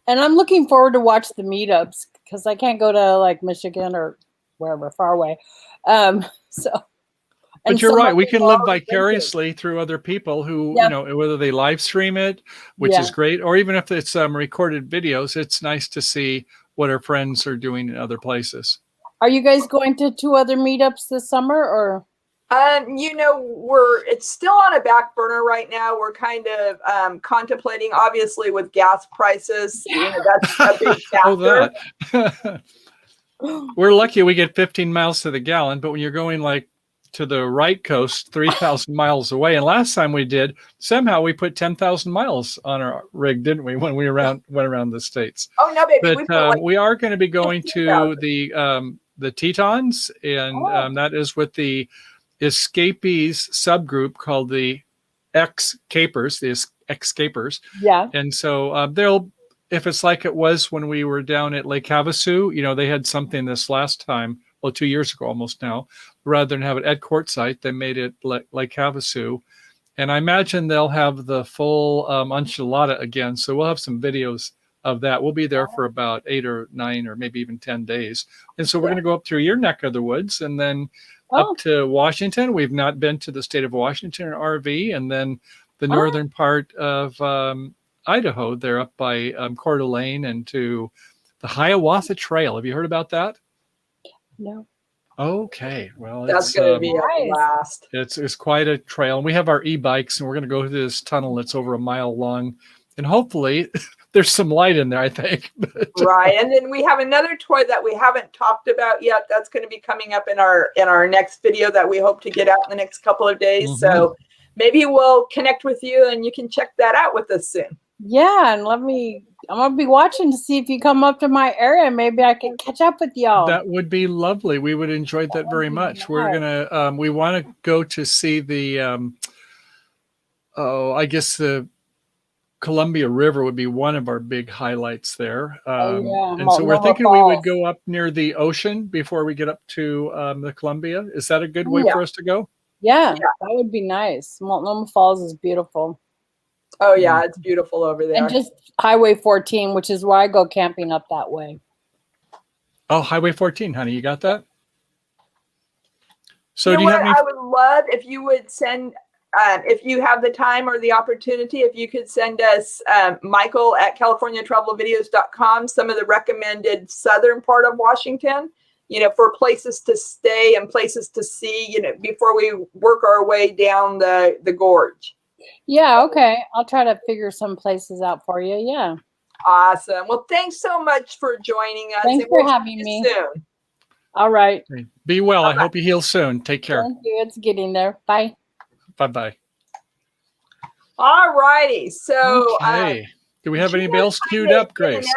And I'm looking forward to watch the meetups because I can't go to like Michigan or wherever far away. But you're right. We can live vicariously through other people who, whether they live stream it, which is great, or even if it's recorded videos, it's nice to see what our friends are doing in other places. Are you guys going to 2 other meetups this summer, or? It's still on a back burner right now. We're kind of contemplating, obviously, with gas prices. That's a big factor. We're lucky we get 15 miles to the gallon, but when you're going like to the right coast, 3,000 miles away, and last time we did, somehow we put 10,000 miles on our rig, didn't we? When we went around the States. Oh no, baby! But we are going to be going to the Tetons, and that is with the escapees subgroup called the Escapers, the Escapers. Yeah. And so they'll if it's like it was when we were down at Lake Havasu, you know, they had something this last time, well, 2 years ago almost now, rather than have it at Quartzsite, they made it Lake Havasu. And I imagine they'll have the full enchilada again. So we'll have some videos of that. We'll be there for about 8 or 9 or maybe even 10 days. And so we're going to go up through your neck of the woods and then up to Washington. We've not been to the state of Washington in RV, and then the northern part of Idaho. They're up by Coeur d'Alene and to the Hiawatha Trail. Have you heard about that? No. Okay, well, That's going to be a blast. It's quite a trail, and we have our e-bikes, and we're going to go through this tunnel that's over a mile long, and hopefully there's some light in there, I think. Right, and then we have another toy that we haven't talked about yet. That's going to be coming up in our next video that we hope to get out in the next couple of days. So maybe we'll connect with you, and you can check that out with us soon. Yeah, and I'm gonna be watching to see if you come up to my area. Maybe I can catch up with y'all. That would be lovely. We would enjoy that very much. Nice. We're gonna we want to go to see the I guess the Columbia River would be one of our big highlights there. And so we're thinking we would go up near the ocean before we get up to the Columbia. Is that a good way for us to go? Yeah, that would be nice. Multnomah Falls is beautiful. Oh yeah, it's beautiful over there. And just Highway 14, which is where I go camping up that way. Oh, Highway 14, honey, you got that? So do you have any? I would love if you would send, if you have the time or the opportunity, if you could send us, Michael at CaliforniaTravelVideos.com, some of the recommended southern part of Washington, you know, for places to stay and places to see, you know, before we work our way down the gorge. Yeah, okay. I'll try to figure some places out for you. Yeah. Awesome. Well, thanks so much for joining us. Thanks for having me. Soon. All right. Be well. I hope you heal soon. Take care. Thank you. It's getting there. Bye. Bye-bye. All righty. So do we have anybody else queued up, Grace?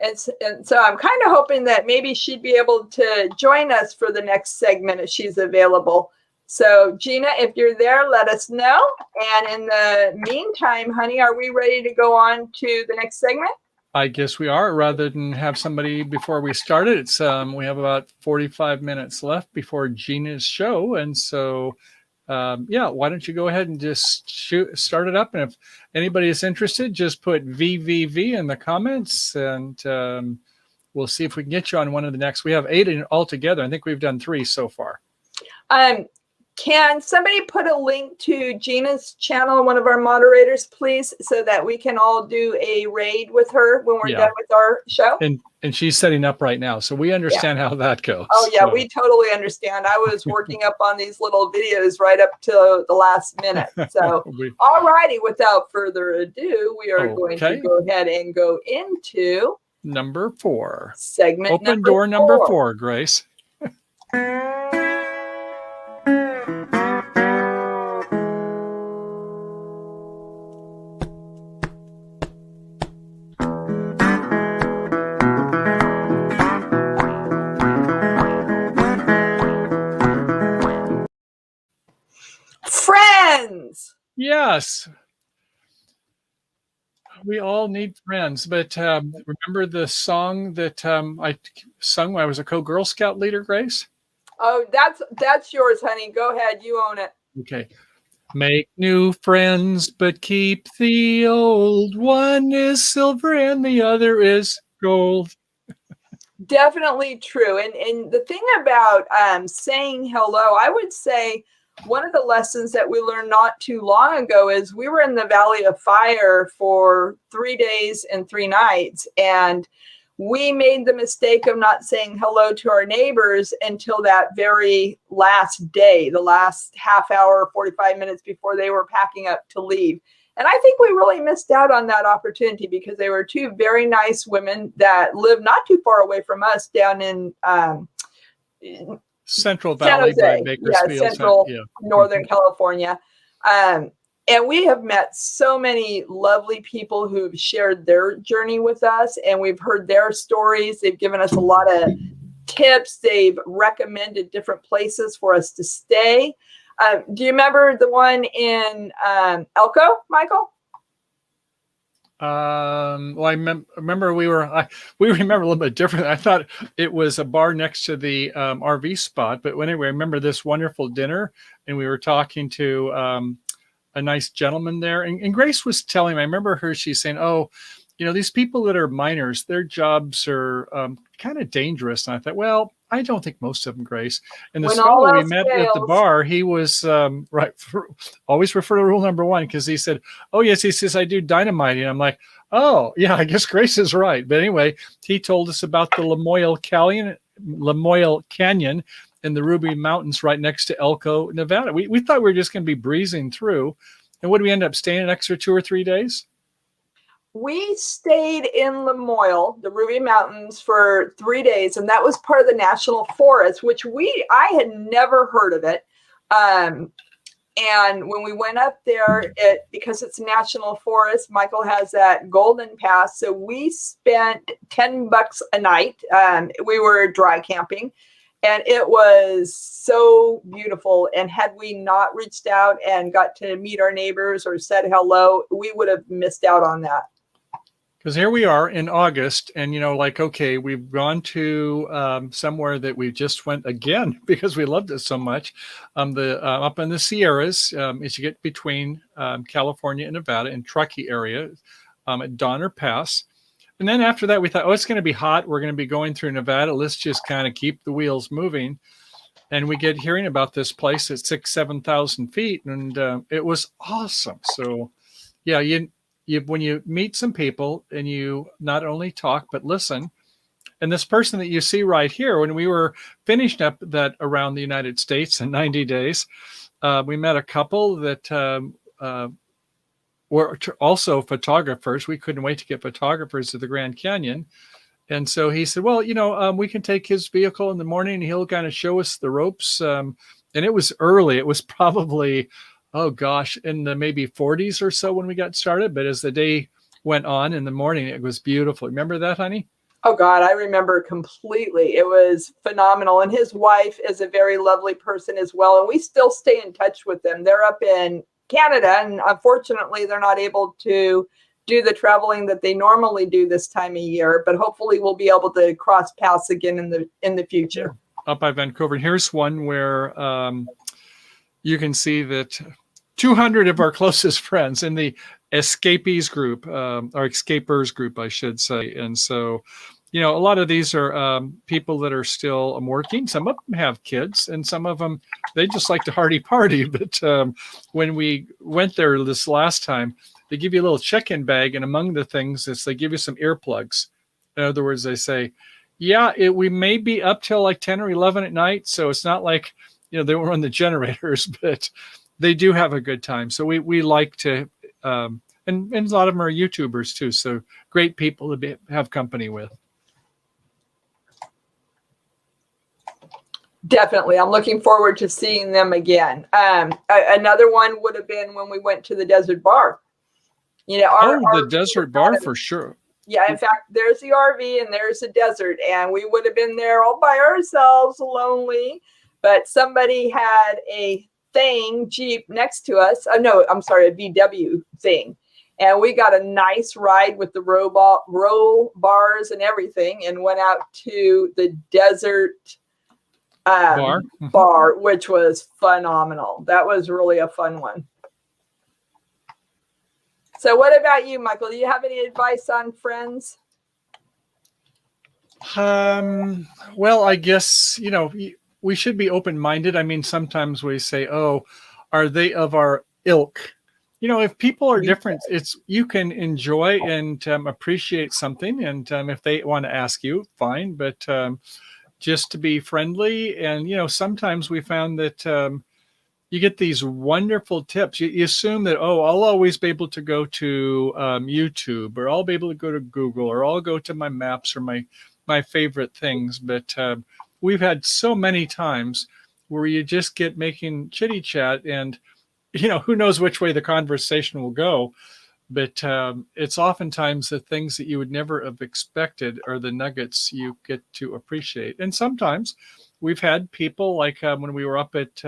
And so I'm kind of hoping that maybe she'd be able to join us for the next segment if she's available. So Gina, if you're there, let us know. And in the meantime, honey, are we ready to go on to the next segment? I guess we are. Rather than have somebody before we started, it's we have about 45 minutes left before Gina's show. And so, yeah, why don't you go ahead and just start it up. And if anybody is interested, just put VVV in the comments and we'll see if we can get you on one of the next. We have 8 in altogether. I think we've done 3 so far. Can somebody put a link to Gina's channel, one of our moderators, please, so that we can all do a raid with her when we're done with our show? And she's setting up right now, so we understand how that goes. Oh, yeah, we totally understand. I was working up on these little videos right up to the last minute. So, all righty, without further ado, we are going to go ahead and go into number 4. Segment Open door number 4, Grace. Friends. Yes. We all need friends, but remember the song that I sung when I was a Girl Scout leader, Grace? Oh, that's yours, honey. Go ahead. You own it. Okay. Make new friends, but keep the old. One is silver and the other is gold. Definitely true. And the thing about saying hello, I would say one of the lessons that we learned not too long ago is we were in the Valley of Fire for 3 days and 3 nights. And we made the mistake of not saying hello to our neighbors until that very last day, the last half hour, 45 minutes before they were packing up to leave. And I think we really missed out on that opportunity because they were 2 very nice women that live not too far away from us down in Central Valley by Bakersfield. Northern California. And we have met so many lovely people who've shared their journey with us, and we've heard their stories. They've given us a lot of tips. They've recommended different places for us to stay. Do you remember the one in Elko, Michael? Well, remember we remember a little bit different. I thought it was a bar next to the RV spot, but anyway, I remember this wonderful dinner, and we were talking to a nice gentleman there, and Grace was telling me. I remember her. She's saying, "Oh, these people that are miners, their jobs are kind of dangerous." And I thought, well, I don't think most of them, Grace. And this When all fellow we else met at the fails. bar, he was right. Always refer to rule number one, because he said, "Oh yes," he says, "I do dynamiting." I'm like, "Oh yeah, I guess Grace is right." But anyway, he told us about the Lamoille Canyon in the Ruby Mountains right next to Elko, Nevada. We thought we were just going to be breezing through, and what did we end up staying an extra 2 or 3 days? We stayed in Lamoille, the Ruby Mountains, for 3 days, and that was part of the National Forest, which I had never heard of it. And when we went up there, because it's National Forest, Michael has that golden pass, so we spent $10 a night. We were dry camping, and it was so beautiful. And had we not reached out and got to meet our neighbors or said hello, we would have missed out on that. Because here we are in August, and okay, we've gone to somewhere that we just went again because we loved it so much. Up in the Sierras, as you get between California and Nevada, in Truckee area, at Donner Pass. And then after that, we thought, oh, it's going to be hot. We're going to be going through Nevada. Let's just kind of keep the wheels moving. And we get hearing about this place at 6,000-7,000 feet, and it was awesome. So, yeah, when you meet some people and you not only talk but listen, and this person that you see right here, when we were finishing up that around the United States in 90 days, we met a couple that were also photographers. We couldn't wait to get photographers to the Grand Canyon. And so he said, well, we can take his vehicle in the morning and he'll kind of show us the ropes. And it was early. It was probably, oh gosh, in the maybe 40s or so when we got started. But as the day went on in the morning, it was beautiful. Remember that, honey? Oh God, I remember completely. It was phenomenal. And his wife is a very lovely person as well. And we still stay in touch with them. They're up in Canada, and unfortunately they're not able to do the traveling that they normally do this time of year, but hopefully we'll be able to cross paths again in the future. Yeah. Up by Vancouver. And here's one where you can see that 200 of our closest friends in the escapees group, or escapers group, I should say. And so, a lot of these are people that are still working. Some of them have kids, and some of them, they just like to hardy party. But when we went there this last time, they give you a little check-in bag, and among the things is they give you some earplugs. In other words, they say, yeah, we may be up till like 10 or 11 at night, so it's not like, they won't run the generators, but they do have a good time. So we like to, and a lot of them are YouTubers too, so great people to have company with. Definitely. I'm looking forward to seeing them again. Another one would have been when we went to the desert bar. The desert bar for sure. Yeah, in fact, there's the RV and there's the desert, and we would have been there all by ourselves, lonely, but somebody had a Jeep next to us. No, I'm sorry, a VW thing. And we got a nice ride with the roll bars and everything, and went out to the desert bar, which was phenomenal. That was really a fun one. So what about you, Michael? Do you have any advice on friends? Well, I guess, we should be open-minded. I mean, sometimes we say, oh, are they of our ilk? If people are different, you can enjoy and appreciate something. And if they want to ask you, fine. But just to be friendly. And, sometimes we found that you get these wonderful tips. You assume that, oh, I'll always be able to go to YouTube, or I'll be able to go to Google, or I'll go to my maps or my favorite things. But we've had so many times where you just get making chitty chat, and, who knows which way the conversation will go. But it's oftentimes the things that you would never have expected are the nuggets you get to appreciate. And sometimes we've had people like when we were up at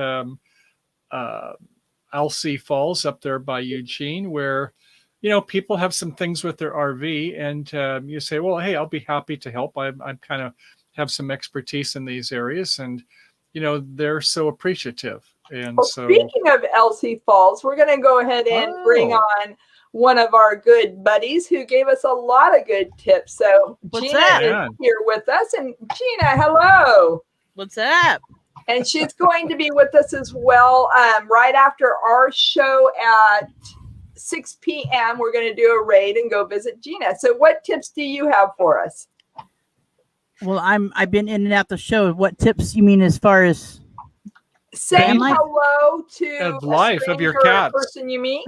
Alsea Falls up there by Eugene, where people have some things with their RV, and you say, well, hey, I'll be happy to help. I'm kind of have some expertise in these areas, and they're so appreciative. And well, so, speaking of LC Falls, we're going to go ahead and bring on one of our good buddies who gave us a lot of good tips. So Gina is here with us, and Gina, hello. What's up? And she's going to be with us as well right after our show at 6 p.m. We're going to do a raid and go visit Gina. So what tips do you have for us? Well, I've been in and out the show. What tips you mean as far as saying hello to of life of your cats, person you meet?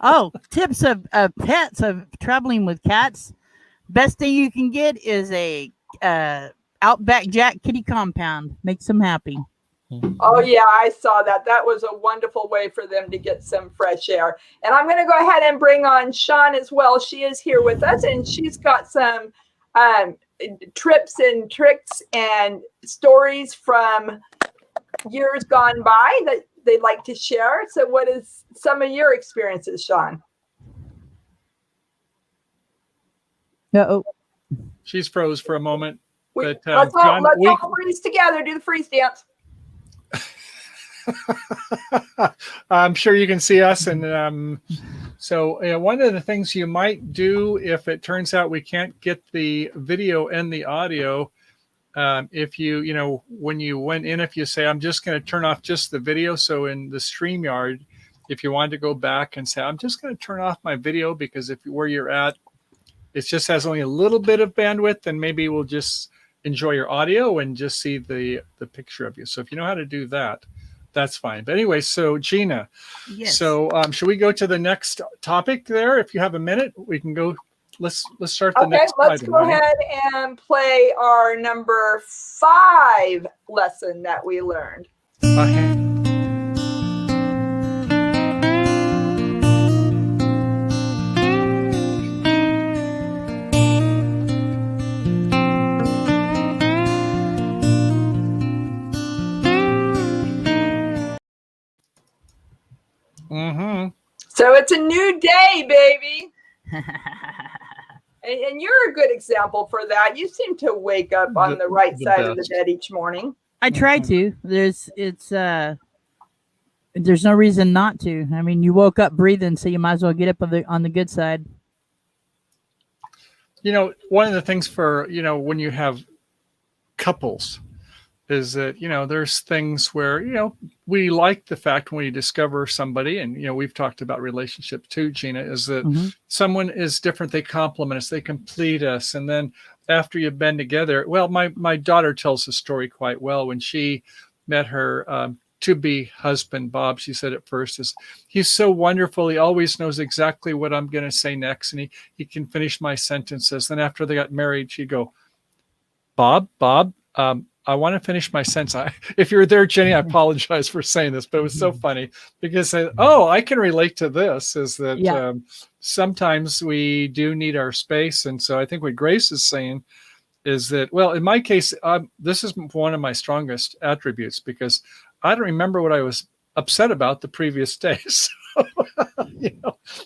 Oh, tips of pets, of traveling with cats. Best thing you can get is a Outback Jack kitty compound. Makes them happy. Oh, yeah, I saw that. That was a wonderful way for them to get some fresh air. And I'm going to go ahead and bring on Sean as well. She is here with us, and she's got some trips and tricks and stories from years gone by that they'd like to share. So what is some of your experiences, Sean? Uh-oh. She's froze for a moment. Let's John, all freeze together. Do the freeze dance. I'm sure you can see us. And so one of the things you might do if it turns out we can't get the video and the audio, if when you went in, if you say, I'm just going to turn off just the video. So in the StreamYard, if you wanted to go back and say, I'm just going to turn off my video because if where you're at, it just has only a little bit of bandwidth, then maybe we'll just enjoy your audio and just see the picture of you. So if you know how to do that, that's fine. But anyway, so Gina, yes. So should we go to the next topic there? If you have a minute, we can go. Let's start the next. Okay, let's go ahead and play our number 5 lesson that we learned. Mm-hmm. So it's a new day, baby. And you're a good example for that. You seem to wake up on the right side of the bed each morning. I try to. There's no reason not to. I mean, you woke up breathing, so you might as well get up on the good side. One of the things for, when you have couples is that, there's things where, we like the fact when we discover somebody, and, we've talked about relationships too, Gina, is that someone is different. They complement us, they complete us. And then after you've been together, well, my daughter tells the story quite well. When she met her to-be husband, Bob, she said at first, he's so wonderful. He always knows exactly what I'm going to say next. And he can finish my sentences. Then after they got married, she'd go, Bob, I want to finish my sentence. If you're there, Jenny, I apologize for saying this, but it was so funny because I can relate to this, is that sometimes we do need our space. And so I think what Grace is saying is that, well, in my case, this is one of my strongest attributes because I don't remember what I was upset about the previous day. So,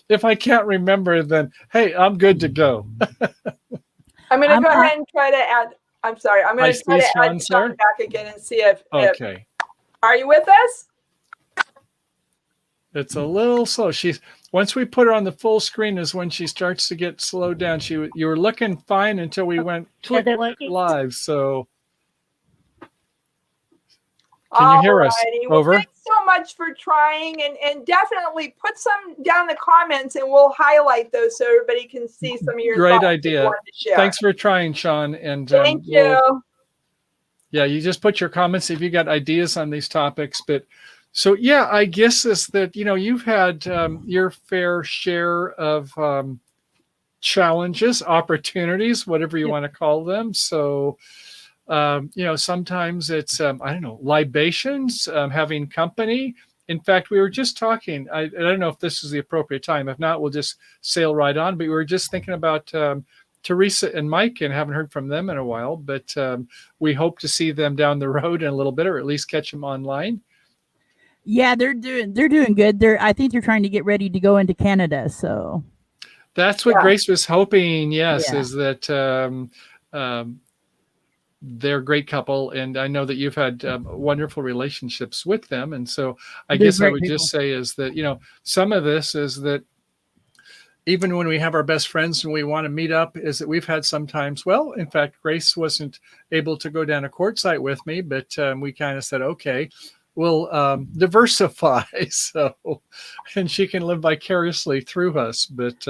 if I can't remember, then, hey, I'm good to go. I'm going to go ahead and try to add. I'm sorry. I'm going to try to add Sean back again and see if. Okay. Are you with us? It's a little slow. Once we put her on the full screen is when she starts to get slowed down. You were looking fine until we went live. So. Can you hear us? Well, over? Thanks so much for trying, and definitely put some down in the comments, and we'll highlight those so everybody can see some of your great thoughts idea. Thanks for trying, Sean. And thank you. You just put your comments if you got ideas on these topics. But so I guess is that you've had your fair share of challenges, opportunities, whatever you want to call them. So. Sometimes it's, libations, having company. In fact, we were just talking, I don't know if this is the appropriate time. If not, we'll just sail right on. But we were just thinking about Teresa and Mike and haven't heard from them in a while. But we hope to see them down the road in a little bit, or at least catch them online. Yeah, they're doing good. I think they're trying to get ready to go into Canada. So That's what Yeah. Grace was hoping. Yes, Yeah. is that they're a great couple, and I know that you've had wonderful relationships with them. And so I They're guess I great would people. just say is that, some of this is that even when we have our best friends and we want to meet up, is that we've had sometimes, well, in fact, Grace wasn't able to go down a court site with me, but we kind of said, okay, we'll diversify. So, and she can live vicariously through us. But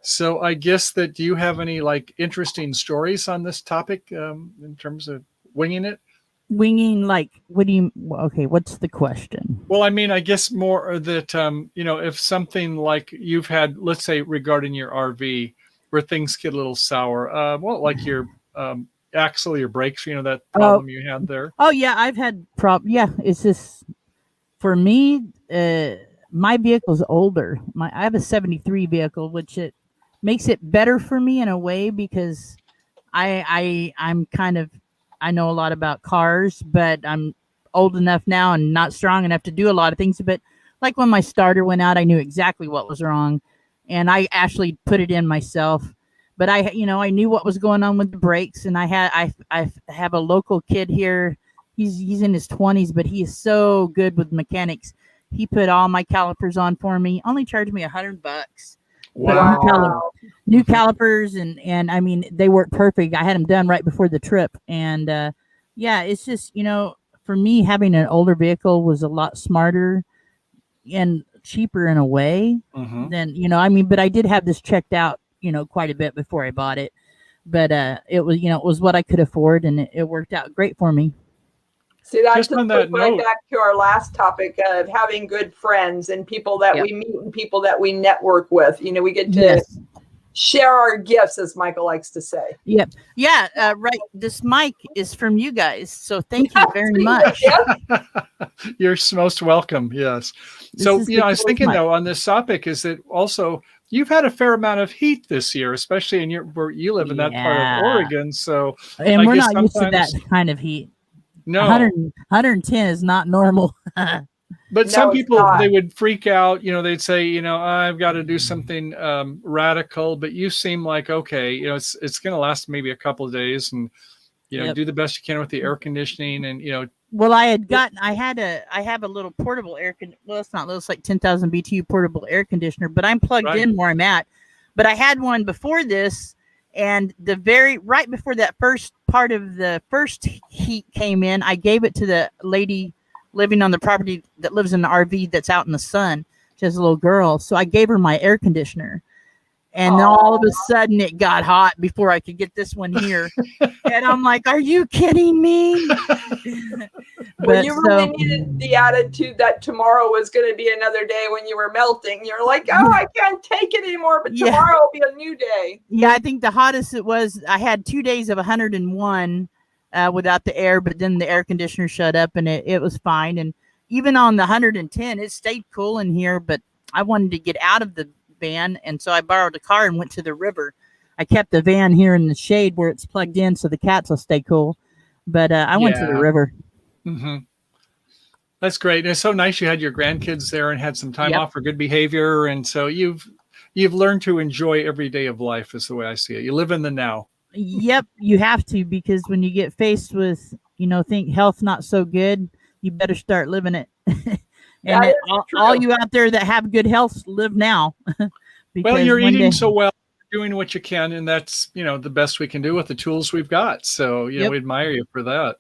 so I guess that, do you have any like interesting stories on this topic in terms of winging it? Winging, like, what do you? Okay, what's the question? Well, I mean, I guess more that, if something like you've had, let's say regarding your RV, where things get a little sour, well, like your axle, your brakes, that problem you had there. Oh yeah, I've had Yeah, it's just for me. My vehicle's older. I have a '73 vehicle, which it makes it better for me in a way because I'm kind of, I know a lot about cars, but I'm old enough now and not strong enough to do a lot of things. But like when my starter went out, I knew exactly what was wrong, and I actually put it in myself. But I knew what was going on with the brakes, and I have a local kid here. He's in his 20s, but he is so good with mechanics. He put all my calipers on for me. Only charged me $100. Wow. New calipers, and I mean, they work perfect. I had them done right before the trip, and yeah, it's just, for me, having an older vehicle was a lot smarter and cheaper in a way than, but I did have this checked out, quite a bit before I bought it, but it was what I could afford, and it worked out great for me. See, that's Just on that right note, back to our last topic of having good friends and people that we meet and people that we network with. We get to share our gifts, as Michael likes to say. Yep. Yeah. Right. This mic is from you guys, so thank you very much. You're most welcome. Yes. So, I was thinking though on this topic is that also you've had a fair amount of heat this year, especially in where you live in that part of Oregon. So, and we're not used to that kind of heat. No, 110 is not normal. But some people, they would freak out. They'd say, I've got to do something radical. But you seem like, okay, it's going to last maybe a couple of days, and do the best you can with the air conditioning, and Well, I have a little portable well, it's not little, it's like 10,000 BTU portable air conditioner, but I'm plugged in where I'm at. But I had one before this, and right before that first part of the first heat came in, I gave it to the lady living on the property that lives in the RV that's out in the sun. She has a little girl. So I gave her my air conditioner. And then all of a sudden it got hot before I could get this one here. And I'm like, are you kidding me? Well, you really needed the attitude that tomorrow was going to be another day when you were melting. You're like, oh, I can't take it anymore, but tomorrow will be a new day. Yeah, I think the hottest it was, I had 2 days of 101 without the air, but then the air conditioner shut up and it was fine. And even on the 110, it stayed cool in here, but I wanted to get out of the van, and so I borrowed a car and went to the river. I kept the van here in the shade where it's plugged in so the cats will stay cool, but I went to the river. That's great. And it's so nice you had your grandkids there and had some time off for good behavior, and so you've learned to enjoy every day of life, is the way I see it. You live in the now. Yep, you have to, because when you get faced with think health not so good, you better start living it. And all you out there that have good health, live now. Well, you're eating so well, doing what you can, and that's the best we can do with the tools we've got. So we admire you for that.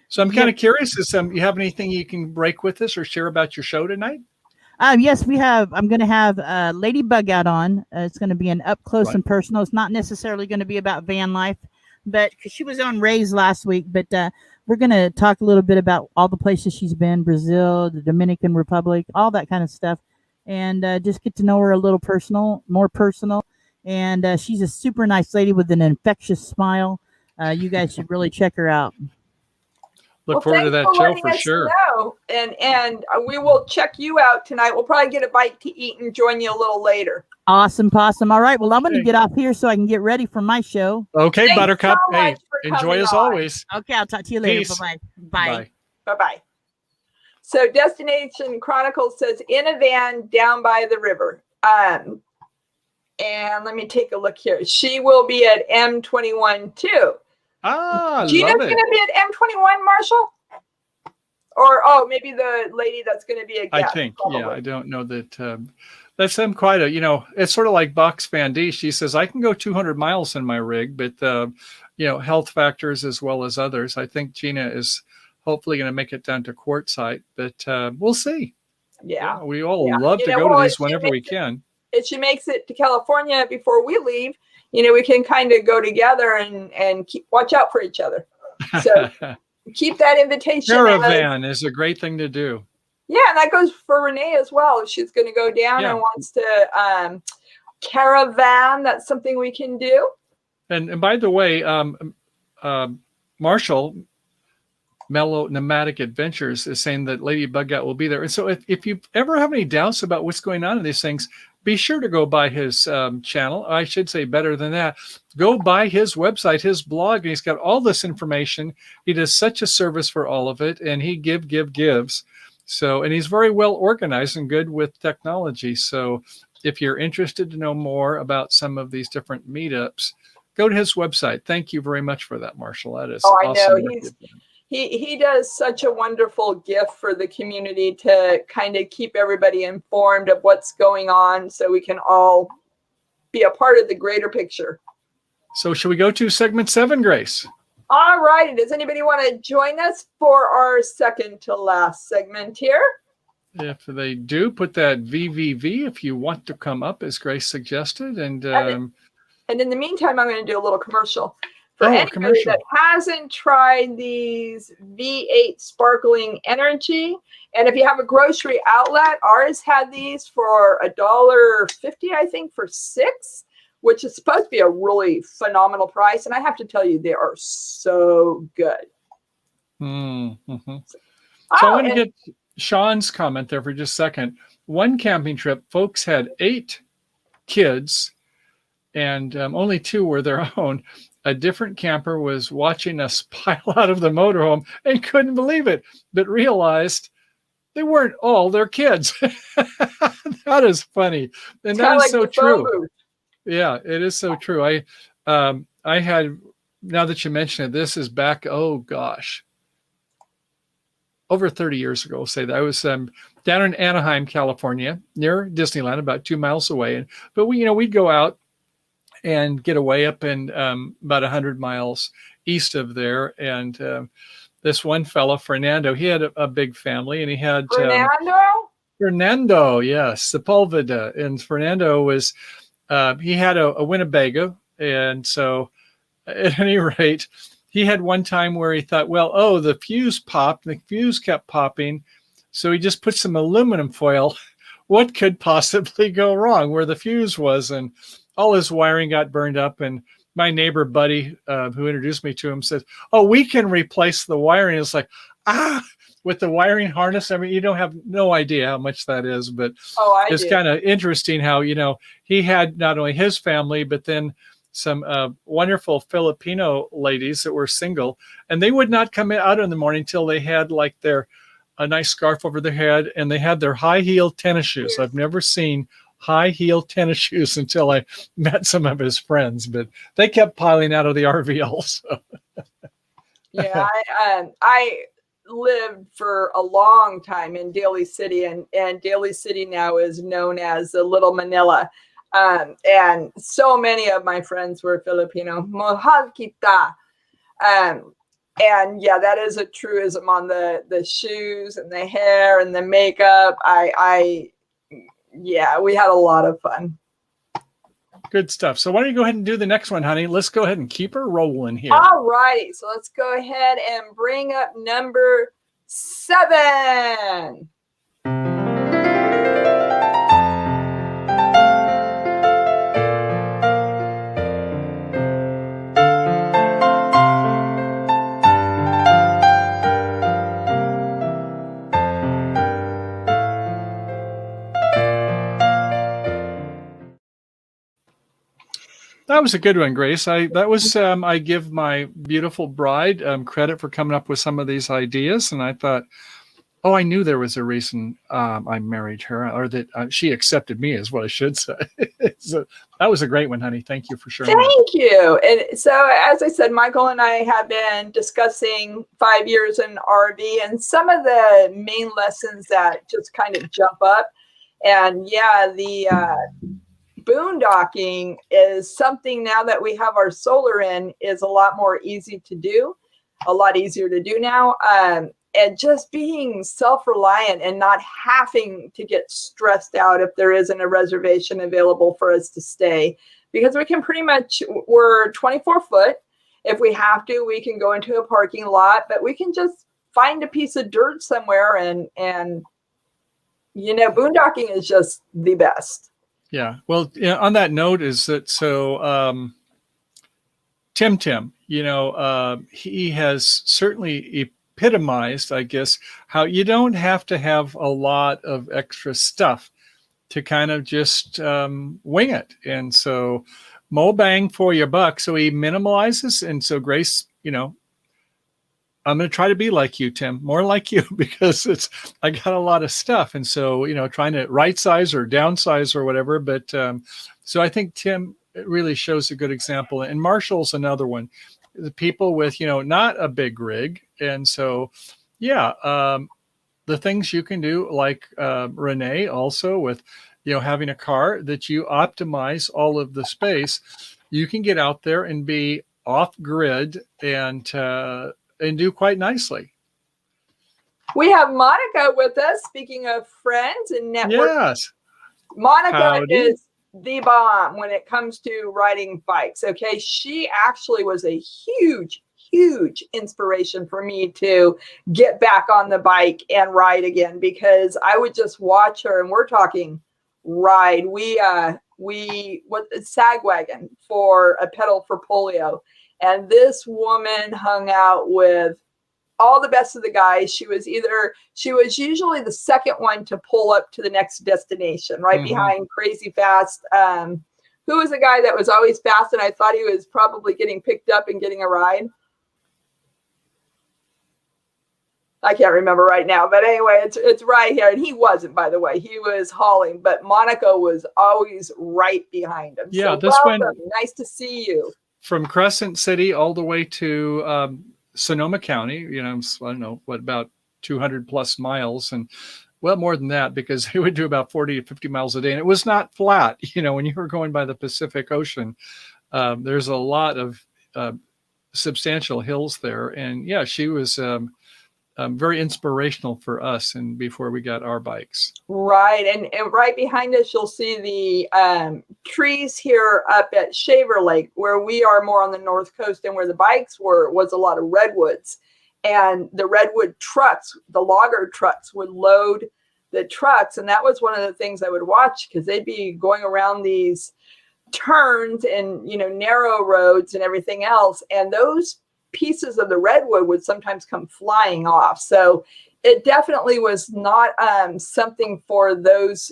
So I'm kind of curious, you have anything you can break with us or share about your show tonight? Yes, we have. I'm going to have Ladybug out on. It's going to be an up close and personal. It's not necessarily going to be about van life, but because she was on Ray's last week, but we're going to talk a little bit about all the places she's been, Brazil, the Dominican Republic, all that kind of stuff, and just get to know her a little more personal. And she's a super nice lady with an infectious smile. You guys should really check her out. Look forward to that show for sure. And we will check you out tonight. We'll probably get a bite to eat and join you a little later. Awesome, possum. All right. Well, I'm going to get off here so I can get ready for my show. Okay, Thanks Buttercup. So hey, enjoy as always. Okay, I'll talk to you later. Peace. Bye-bye. Bye. Bye-bye. So Destination Chronicles says, in a van down by the river. And let me take a look here. She will be at M21 too. Ah, Gina's love going it. to be at M21, Marshall? Or, oh, maybe the lady that's going to be a guest. I think, yeah, probably. I don't know that. That's them quite a, it's sort of like Box Van D. She says, I can go 200 miles in my rig, but, health factors as well as others. I think Gina is hopefully going to make it down to Quartzsite, but we'll see. Yeah. We all Yeah. love to go to these whenever we can. If she makes it to California before we leave, we can kind of go together and watch out for each other. So keep that invitation. Caravan is a great thing to do. Yeah, and that goes for Renee as well. If she's going to go down and wants to caravan, that's something we can do. And by the way, Marshall, Mellow Nomadic Adventures, is saying that Lady Bugout will be there. And so if you ever have any doubts about what's going on in these things, be sure to go by his channel. I should say better than that. Go by his website, his blog, and he's got all this information. He does such a service for all of it, and he gives. So, and he's very well organized and good with technology. So if you're interested to know more about some of these different meetups, go to his website. Thank you very much for that, Marshall. That is awesome. I know. He does such a wonderful gift for the community to kind of keep everybody informed of what's going on so we can all be a part of the greater picture. So should we go to segment 7, Grace? All right. Does anybody want to join us for our second to last segment here? If they do, put that VVV if you want to come up, as Grace suggested. And in the meantime, I'm going to do a little commercial. For anybody that hasn't tried these V8 Sparkling Energy, and if you have a grocery outlet, ours had these for $1.50, I think, for 6, which is supposed to be a really phenomenal price. And I have to tell you, they are so good. Mm-hmm. So I want to get Sean's comment there for just a second. One camping trip, folks had 8 kids, and only 2 were their own. A different camper was watching us pile out of the motorhome and couldn't believe it, but realized they weren't all their kids. That is funny. And that is so true. Yeah, it is so true. I had, now that you mention it, this is back, oh gosh, over 30 years ago, say that. I was down in Anaheim, California, near Disneyland, about 2 miles away. But we'd go out and get away up in about 100 miles east of there. And this one fellow, Fernando, he had a big family, and he had Fernando, yes, Sepulveda. And Fernando was, he had a Winnebago. And so at any rate, he had one time where he thought, well, the fuse popped, and the fuse kept popping. So he just put some aluminum foil. What could possibly go wrong where the fuse was? And all his wiring got burned up. And my neighbor buddy, who introduced me to him, said, we can replace the wiring. It's like, with the wiring harness. I mean, you don't have no idea how much that is, but it's kind of interesting how, he had not only his family, but then some wonderful Filipino ladies that were single, and they would not come out in the morning till they had like a nice scarf over their head, and they had their high-heeled tennis shoes. I've never seen high-heeled tennis shoes until I met some of his friends, but they kept piling out of the RV also. Yeah, I lived for a long time in Daly City, and Daly City now is known as the Little Manila. And so many of my friends were Filipino. Mahal kita. And yeah, that is a truism on the shoes and the hair and the makeup. Yeah, we had a lot of fun. Good stuff. So why don't you go ahead and do the next one, honey? Let's go ahead and keep her rolling here. All righty. So let's go ahead and bring up number 7. That was a good one, Grace. I give my beautiful bride credit for coming up with some of these ideas, and I thought, I knew there was a reason I married her, or that she accepted me, is what I should say. So that was a great one, honey. Thank you for sharing that. Thank you. And so, as I said, Michael and I have been discussing 5 years in RV and some of the main lessons that just kind of jump up. And yeah, the boondocking is something now that we have our solar in is a lot more easy to do, a lot easier to do now. And just being self-reliant and not having to get stressed out if there isn't a reservation available for us to stay, because we can pretty much, we're 24 foot. If we have to, we can go into a parking lot, but we can just find a piece of dirt somewhere and you know, boondocking is just the best. Yeah. Well, on that note is that, so Tim, you know, he has certainly epitomized, I guess, how you don't have to have a lot of extra stuff to kind of just wing it. And so MoBang for your buck. So he minimalizes. And so Grace, you know, I'm going to try to be like you, Tim, more like you, because I got a lot of stuff. And so, you know, trying to right size or downsize or whatever. But so I think Tim really shows a good example. And Marshall's another one. The people with, you know, not a big rig. And so, yeah, the things you can do, like Renee also with, you know, having a car that you optimize all of the space, you can get out there and be off grid and do quite nicely. We have Monica with us. Speaking of friends and network, Yes, Monica Howdy. is the bomb when it comes to riding bikes. Okay, she actually was a huge inspiration for me to get back on the bike and ride again, because I would just watch her, and we're talking ride. We what sag wagon for a pedal for polio, and this woman hung out with all the best of the guys. She was usually the second one to pull up to the next destination, right behind Crazy Fast. Who was the guy that was always fast, and I thought he was probably getting picked up and getting a ride? I can't remember right now, but anyway, it's right here. And he wasn't, by the way, he was hauling, but Monica was always right behind him. Yeah, so this one, nice to see you. from Crescent City all the way to Sonoma County, you know, I don't know, what, about 200 plus miles, and well, more than that, because he would do about 40 to 50 miles a day. And it was not flat. You know, when you were going by the Pacific Ocean, there's a lot of substantial hills there. And yeah, she was very inspirational for us, and before we got our bikes. Right. And right behind us, you'll see the trees here up at Shaver Lake, where we are more on the north coast, and where the bikes was a lot of redwoods. And the redwood trucks, the logger trucks, would load the trucks. And that was one of the things I would watch, because they'd be going around these turns and, you know, narrow roads and everything else. And those pieces of the redwood would sometimes come flying off. So it definitely was not something for those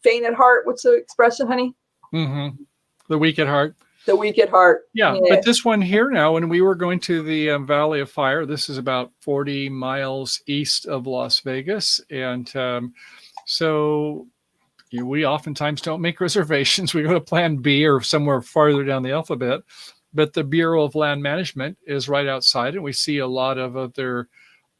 faint at heart. What's the expression, honey? The weak at heart. The weak at heart. Yeah, but this one here now, when we were going to the Valley of Fire, this is about 40 miles east of Las Vegas. And so we oftentimes don't make reservations. We go to plan B or somewhere farther down the alphabet. But the Bureau of Land Management is right outside, and we see a lot of other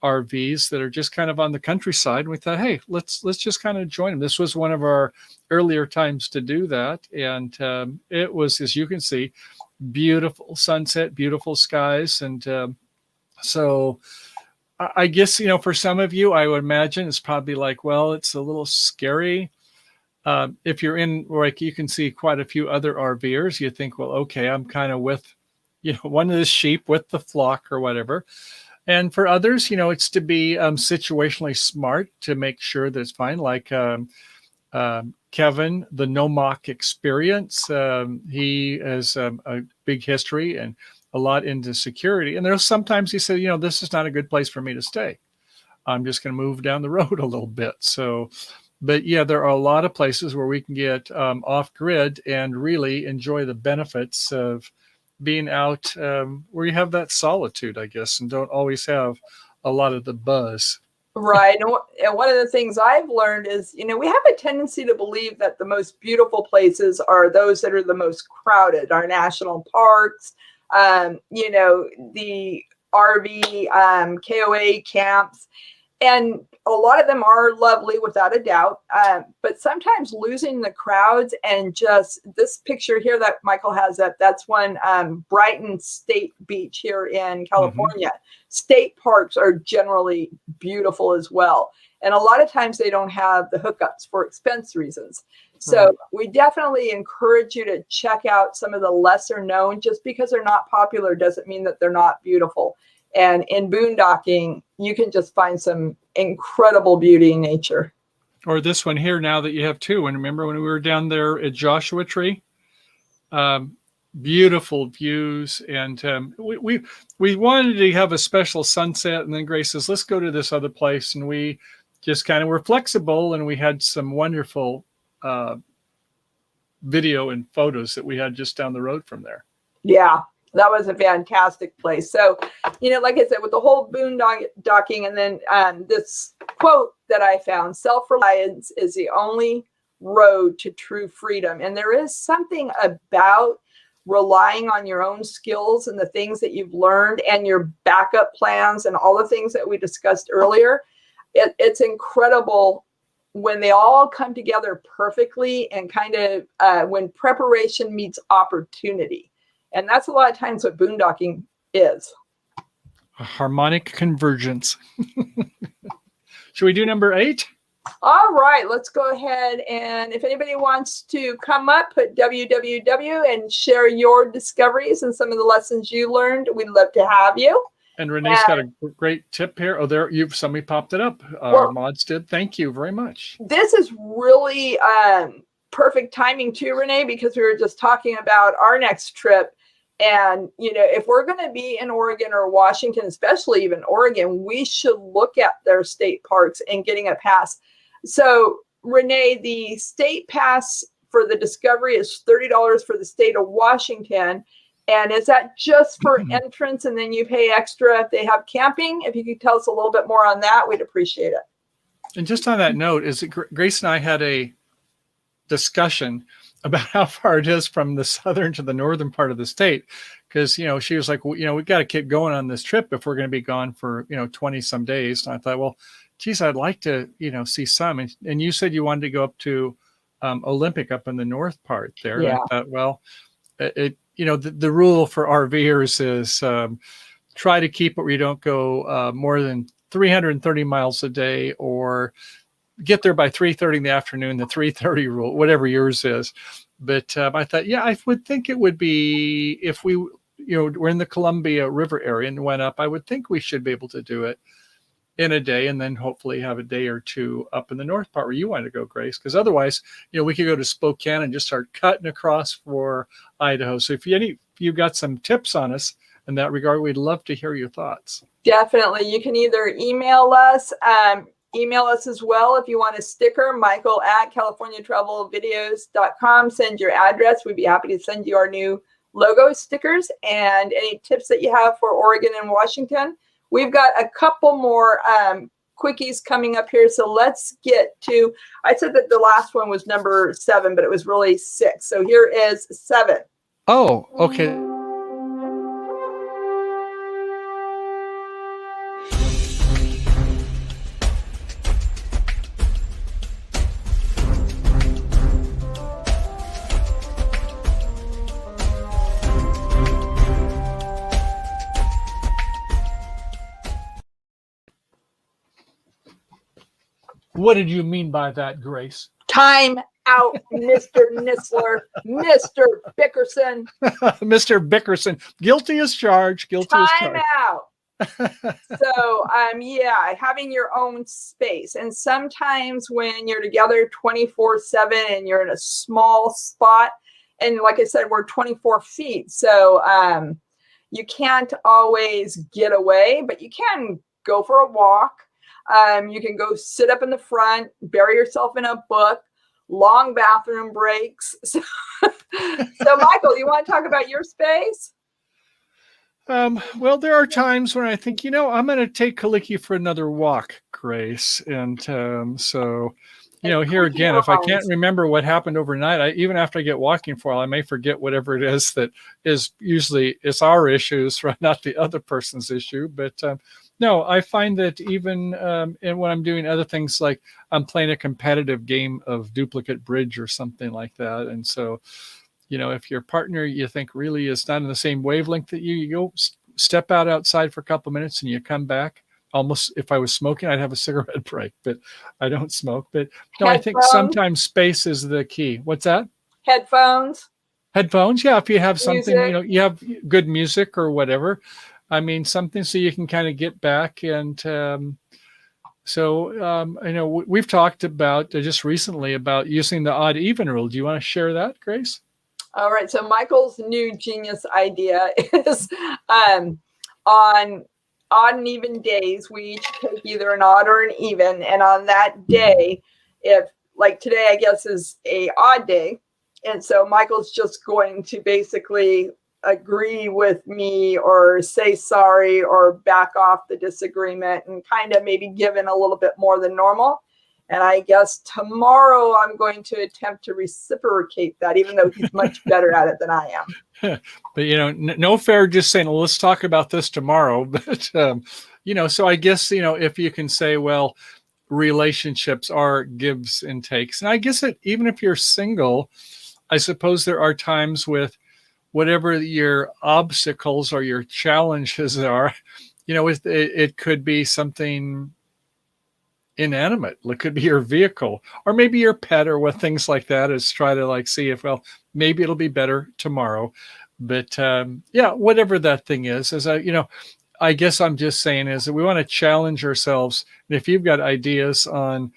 RVs that are just kind of on the countryside. And we thought, hey, let's just kind of join them. This was one of our earlier times to do that. And it was, as you can see, beautiful sunset, beautiful skies. And so I guess, you know, for some of you, I would imagine it's probably like, well, it's a little scary. If you're in, like, you can see quite a few other RVers, you think, well, okay, I'm kind of with, you know, one of the sheep with the flock or whatever. And for others, you know, it's to be situationally smart to make sure that it's fine. Like Kevin, the NOMOC experience, he has a big history and a lot into security. And there's sometimes he said, you know, this is not a good place for me to stay. I'm just going to move down the road a little bit. So, but yeah, there are a lot of places where we can get off grid and really enjoy the benefits of being out where you have that solitude, I guess, and don't always have a lot of the buzz. Right. And one of the things I've learned is, we have a tendency to believe that the most beautiful places are those that are the most crowded, our national parks, the RV, KOA camps. And a lot of them are lovely without a doubt. But sometimes losing the crowds and just this picture here that Michael has up, that's one Brighton State Beach here in California. Mm-hmm. State parks are generally beautiful as well. And a lot of times they don't have the hookups for expense reasons. So we definitely encourage you to check out some of the lesser known. Just because they're not popular doesn't mean that they're not beautiful. And in boondocking, you can just find some incredible beauty in nature. Or this one here now that you have two. And remember when we were down there at Joshua Tree? Beautiful views. And we wanted to have a special sunset. And then Grace says, let's go to this other place. And we just kind of were flexible. And we had some wonderful video and photos that we had just down the road from there. Yeah. That was a fantastic place. So, like I said, with the whole boondocking and then this quote that I found, self-reliance is the only road to true freedom. And there is something about relying on your own skills and the things that you've learned and your backup plans and all the things that we discussed earlier. It's incredible when they all come together perfectly and kind of when preparation meets opportunity. And that's a lot of times what boondocking is. A harmonic convergence. Should we do number 8? All right, let's go ahead. And if anybody wants to come up, put www and share your discoveries and some of the lessons you learned. We'd love to have you. And Renee's got a great tip here. Oh, there, somebody popped it up. Our mods did. Thank you very much. This is really perfect timing too, Renee, because we were just talking about our next trip. And, if we're going to be in Oregon or Washington, especially even Oregon, we should look at their state parks and getting a pass. So, Renee, the state pass for the Discovery is $30 for the state of Washington. And is that just for entrance and then you pay extra if they have camping? If you could tell us a little bit more on that, we'd appreciate it. And just on that note, Grace and I had a discussion about how far it is from the southern to the northern part of the state. Because, she was like, well, we got to keep going on this trip if we're going to be gone for, 20 some days. And I thought, well, geez, I'd like to, see some. And you said you wanted to go up to Olympic up in the north part there. Yeah. And I thought, well, the rule for RVers is try to keep it where you don't go more than 330 miles a day or get there by 3:30 in the afternoon, the 3:30 rule, whatever yours is. But I thought, yeah, I would think it would be if we, we're in the Columbia River area and went up, I would think we should be able to do it in a day and then hopefully have a day or two up in the north part where you want to go, Grace. Because otherwise, we could go to Spokane and just start cutting across for Idaho. So if you've got some tips on us in that regard, we'd love to hear your thoughts. Definitely. You can either email us, as well if you want a sticker, Michael at CaliforniaTravelVideos.com. Send your address. We'd be happy to send you our new logo stickers and any tips that you have for Oregon and Washington. We've got a couple more quickies coming up here. So let's get to, I said that the last one was number 7, but it was really 6. So here is 7. Oh, okay. What did you mean by that, Grace? Time out, Mr. Nistler, Mr. Bickerson. Mr. Bickerson, guilty as charged. Time out. So, having your own space. And sometimes when you're together 24/7 and you're in a small spot, and like I said, we're 24 feet. So you can't always get away, but you can go for a walk. You can go sit up in the front, bury yourself in a book, long bathroom breaks. So Michael, you want to talk about your space? Well, there are times when I think, I'm going to take Kaliki for another walk, Grace. And so, here again, if I can't remember what happened overnight, even after I get walking for a while, I may forget whatever it is that is usually it's our issues, right? Not the other person's issue. But no, I find that even and when I'm doing other things, like I'm playing a competitive game of duplicate bridge or something like that. And so, if your partner you think really is not in the same wavelength that you go step out outside for a couple of minutes and you come back. Almost, if I was smoking, I'd have a cigarette break, but I don't smoke. But no, I think sometimes space is the key. What's that? Headphones. Headphones, yeah. If you have something, Music. you have good music or whatever. I mean, something so you can kind of get back. And we've talked about just recently about using the odd even rule. Do you want to share that, Grace? All right. So Michael's new genius idea is on odd and even days, we each take either an odd or an even. And on that day, if like today, I guess is a odd day. And so Michael's just going to basically agree with me or say sorry or back off the disagreement and kind of maybe give in a little bit more than normal. And I guess tomorrow I'm going to attempt to reciprocate that, even though he's much better at it than I am. But, no fair just saying, well, let's talk about this tomorrow. But, so I guess, if you can say, well, relationships are gives and takes. And I guess that even if you're single, I suppose there are times with whatever your obstacles or your challenges are, it could be something inanimate. It could be your vehicle or maybe your pet or what things like that is try to see if, well, maybe it'll be better tomorrow. But whatever that thing is I guess I'm just saying is that we want to challenge ourselves. And if you've got ideas on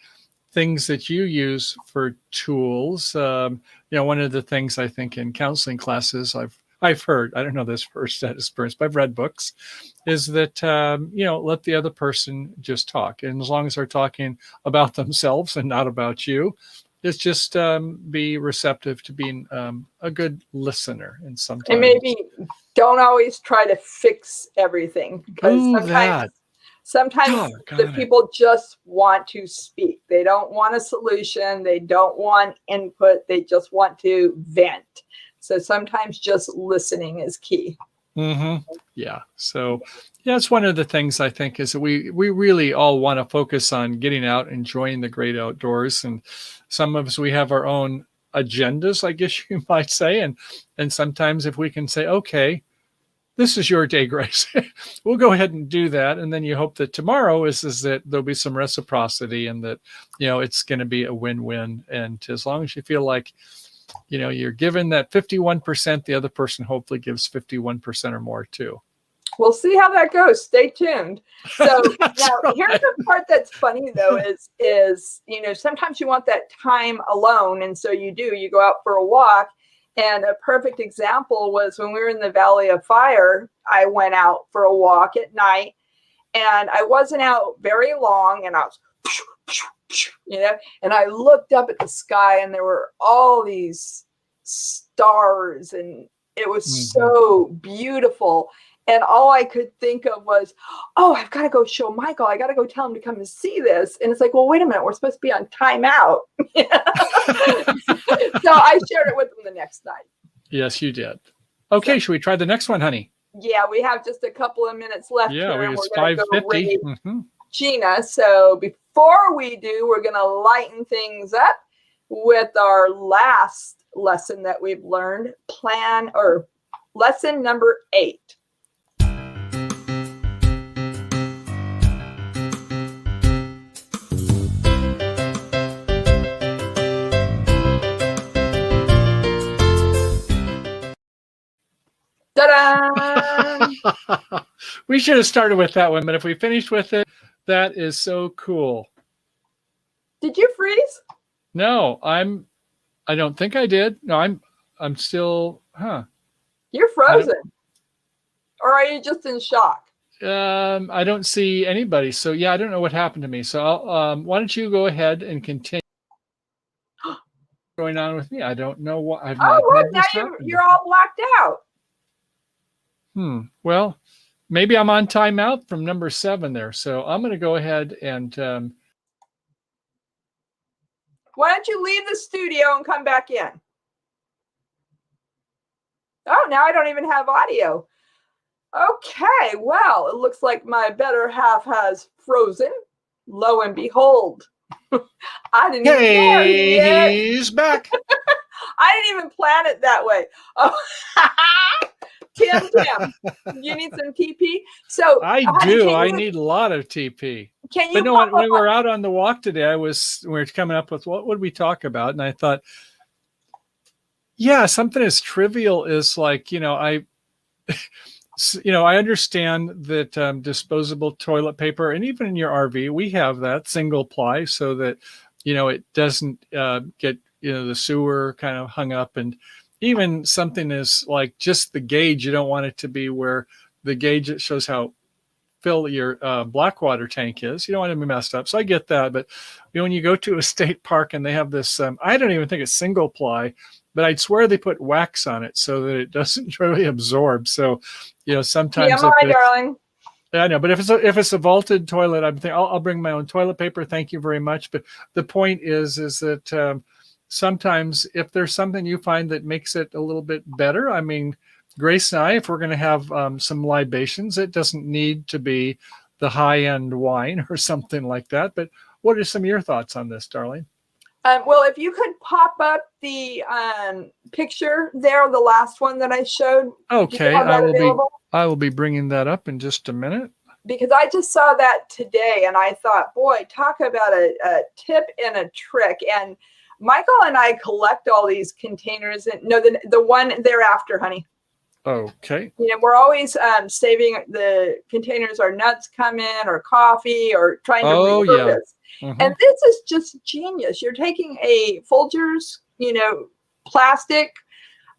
things that you use for tools, one of the things I think in counseling classes I've heard, I don't know this first-hand experience, but I've read books, is that, let the other person just talk. And as long as they're talking about themselves and not about you, it's just be receptive to being a good listener. And sometimes. And maybe don't always try to fix everything. Because sometimes the people just want to speak. They don't want a solution. They don't want input. They just want to vent. So sometimes just listening is key. Mm-hmm. Yeah. So it's one of the things I think is that we really all want to focus on getting out, enjoying the great outdoors. And some of us, we have our own agendas, I guess you might say. And sometimes if we can say, okay, this is your day, Grace, we'll go ahead and do that. And then you hope that tomorrow is that there'll be some reciprocity and that, it's going to be a win-win. And as long as you feel like, you're given that 51%, the other person hopefully gives 51% or more too. We'll see how that goes. Stay tuned. So now here's the part that's funny though, is, sometimes you want that time alone. And so you go out for a walk. And a perfect example was when we were in the Valley of Fire, I went out for a walk at night and I wasn't out very long and I was, and I looked up at the sky and there were all these stars and it was so beautiful. And all I could think of was, oh, I've got to go show Michael. I got to go tell him to come and see this. And it's like, well, wait a minute. We're supposed to be on timeout. So I shared it with him the next night. Yes, you did. Okay. Should we try the next one, honey? Yeah, we have just a couple of minutes left. Yeah, here, it's 5:50. Gina. So before we do, we're going to lighten things up with our last lesson that we've learned, lesson number 8. Ta-da! We should have started with that one, but if we finished with it, that is so cool. Did you freeze? No, I don't think I did. No, I'm still, You're frozen. Or are you just in shock? I don't see anybody. So yeah, I don't know what happened to me. So why don't you go ahead and continue going on with me? I don't know what I've not now you're all blacked out. Well, maybe I'm on timeout from number 7 there. So I'm going to go ahead and Why don't you leave the studio and come back in? Oh, now I don't even have audio. Okay, well, it looks like my better half has frozen. Lo and behold, I didn't even know he's back. I didn't even plan it that way. Oh, Tim, you need some TP? So I do. I need a lot of TP. Can you? But no, when we were out on the walk today, we were coming up with what would we talk about, and I thought, yeah, something as trivial as like, I understand that disposable toilet paper, and even in your RV, we have that single ply so that, it doesn't get, the sewer kind of hung up. And even something is like just the gauge, you don't want it to be where the gauge that shows how fill your black water tank is. You don't want it to be messed up. So I get that. But when you go to a state park and they have this, I don't even think it's single ply, but I'd swear they put wax on it so that it doesn't really absorb. So, sometimes. Darling. I know, but if it's a vaulted toilet, I'm thinking I'll bring my own toilet paper. Thank you very much. But the point is that sometimes if there's something you find that makes it a little bit better, I mean, Grace and I, if we're going to have some libations, it doesn't need to be the high-end wine or something like that. But what are some of your thoughts on this, darling? Well, if you could pop up the picture there, the last one that I showed. Okay, I will be bringing that up in just a minute. Because I just saw that today and I thought, boy, talk about a tip and a trick. And Michael and I collect all these containers. And no, the one thereafter, honey. Okay. We're always saving the containers our nuts come in or coffee or trying to repurpose. Yeah. Mm-hmm. And this is just genius. You're taking a Folgers, plastic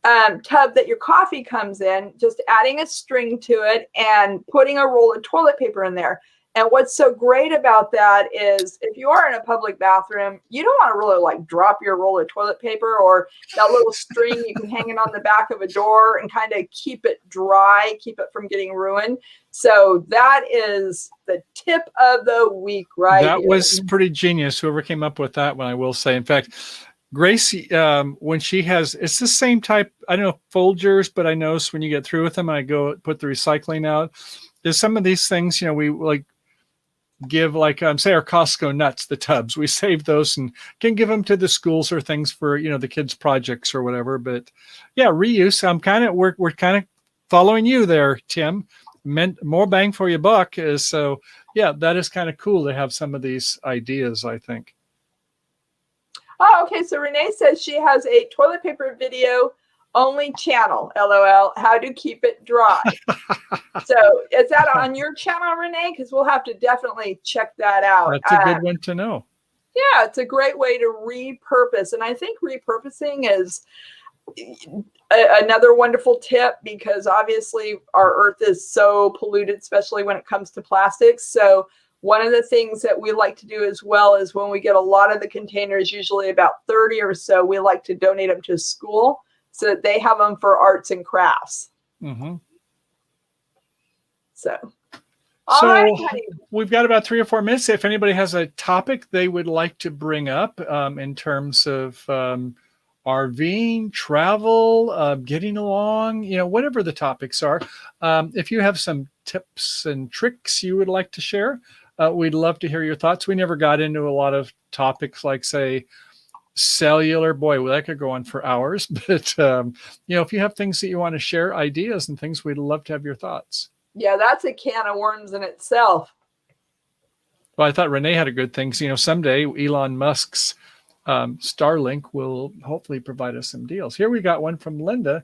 tub that your coffee comes in, just adding a string to it and putting a roll of toilet paper in there. And what's so great about that is if you are in a public bathroom, you don't want to really like drop your roll of toilet paper or that little string you can hang it on the back of a door and kind of keep it dry, keep it from getting ruined. So that is the tip of the week, right? That was pretty genius, whoever came up with that one, I will say. In fact, Grace, when she has, it's the same type, I don't know, Folgers, but I notice when you get through with them, I go put the recycling out. There's some of these things, we like give like, say our Costco nuts, the tubs, we save those and can give them to the schools or things for, the kids' projects or whatever. But yeah, reuse. We're kind of following you there, Tim. More bang for your buck is so, yeah, that is kind of cool to have some of these ideas, I think. Oh, okay. So Renee says she has a toilet paper video only channel. LOL. How to keep it dry. So is that on your channel, Renee? Because we'll have to definitely check that out. That's a good one to know. Yeah, it's a great way to repurpose. And I think repurposing is another wonderful tip because obviously our earth is so polluted, especially when it comes to plastics. So one of the things that we like to do as well is when we get a lot of the containers, usually about 30 or so, we like to donate them to school so that they have them for arts and crafts. Mm-hmm. So we've got about 3 or 4 minutes. If anybody has a topic they would like to bring up in terms of RVing, travel, getting along, whatever the topics are. If you have some tips and tricks you would like to share, we'd love to hear your thoughts. We never got into a lot of topics like, say, cellular. Boy, well, that could go on for hours. But, if you have things that you want to share, ideas and things, we'd love to have your thoughts. Yeah, that's a can of worms in itself. Well, I thought Renee had a good thing. Someday Elon Musk's Starlink will hopefully provide us some deals. Here we got one from Linda.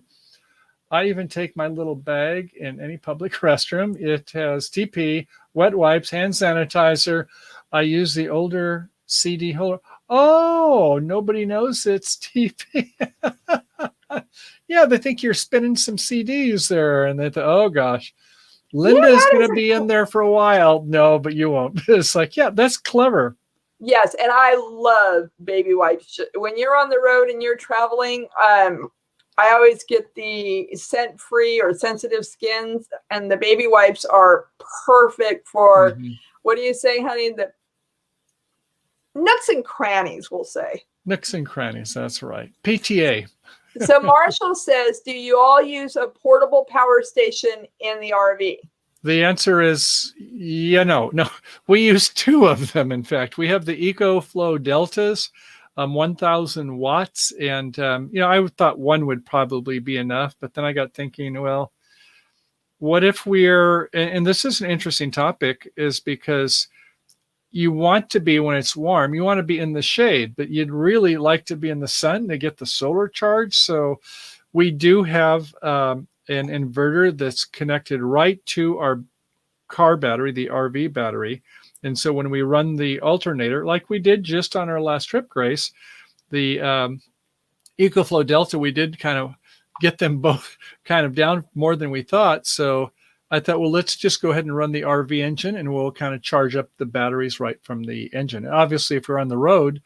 I even take my little bag in any public restroom. It has TP, wet wipes, hand sanitizer. I use the older CD holder. Oh, nobody knows it's TP. Yeah, they think you're spinning some CDs there. And they thought, oh, gosh, Linda's going to be in there for a while. No, but you won't. It's like, yeah, that's clever. Yes, and I love baby wipes. When you're on the road and you're traveling, I always get the scent-free or sensitive skins, and the baby wipes are perfect for, what do you say, honey? The nooks and crannies, we'll say. Nooks and crannies, that's right. PTA. So Marshall says, do you all use a portable power station in the RV? The answer is, no. We use 2 of them. In fact, we have the EcoFlow Deltas, 1,000 watts. And, I thought one would probably be enough, but then I got thinking, well, what if and this is an interesting topic, is because you want to be, when it's warm, you want to be in the shade, but you'd really like to be in the sun to get the solar charge. So we do have an inverter that's connected right to our car battery, the RV battery. And so when we run the alternator, like we did just on our last trip, Grace, the EcoFlow Delta, we did kind of get them both kind of down more than we thought. So I thought, well, let's just go ahead and run the RV engine, and we'll kind of charge up the batteries right from the engine. And obviously, if you're on the road,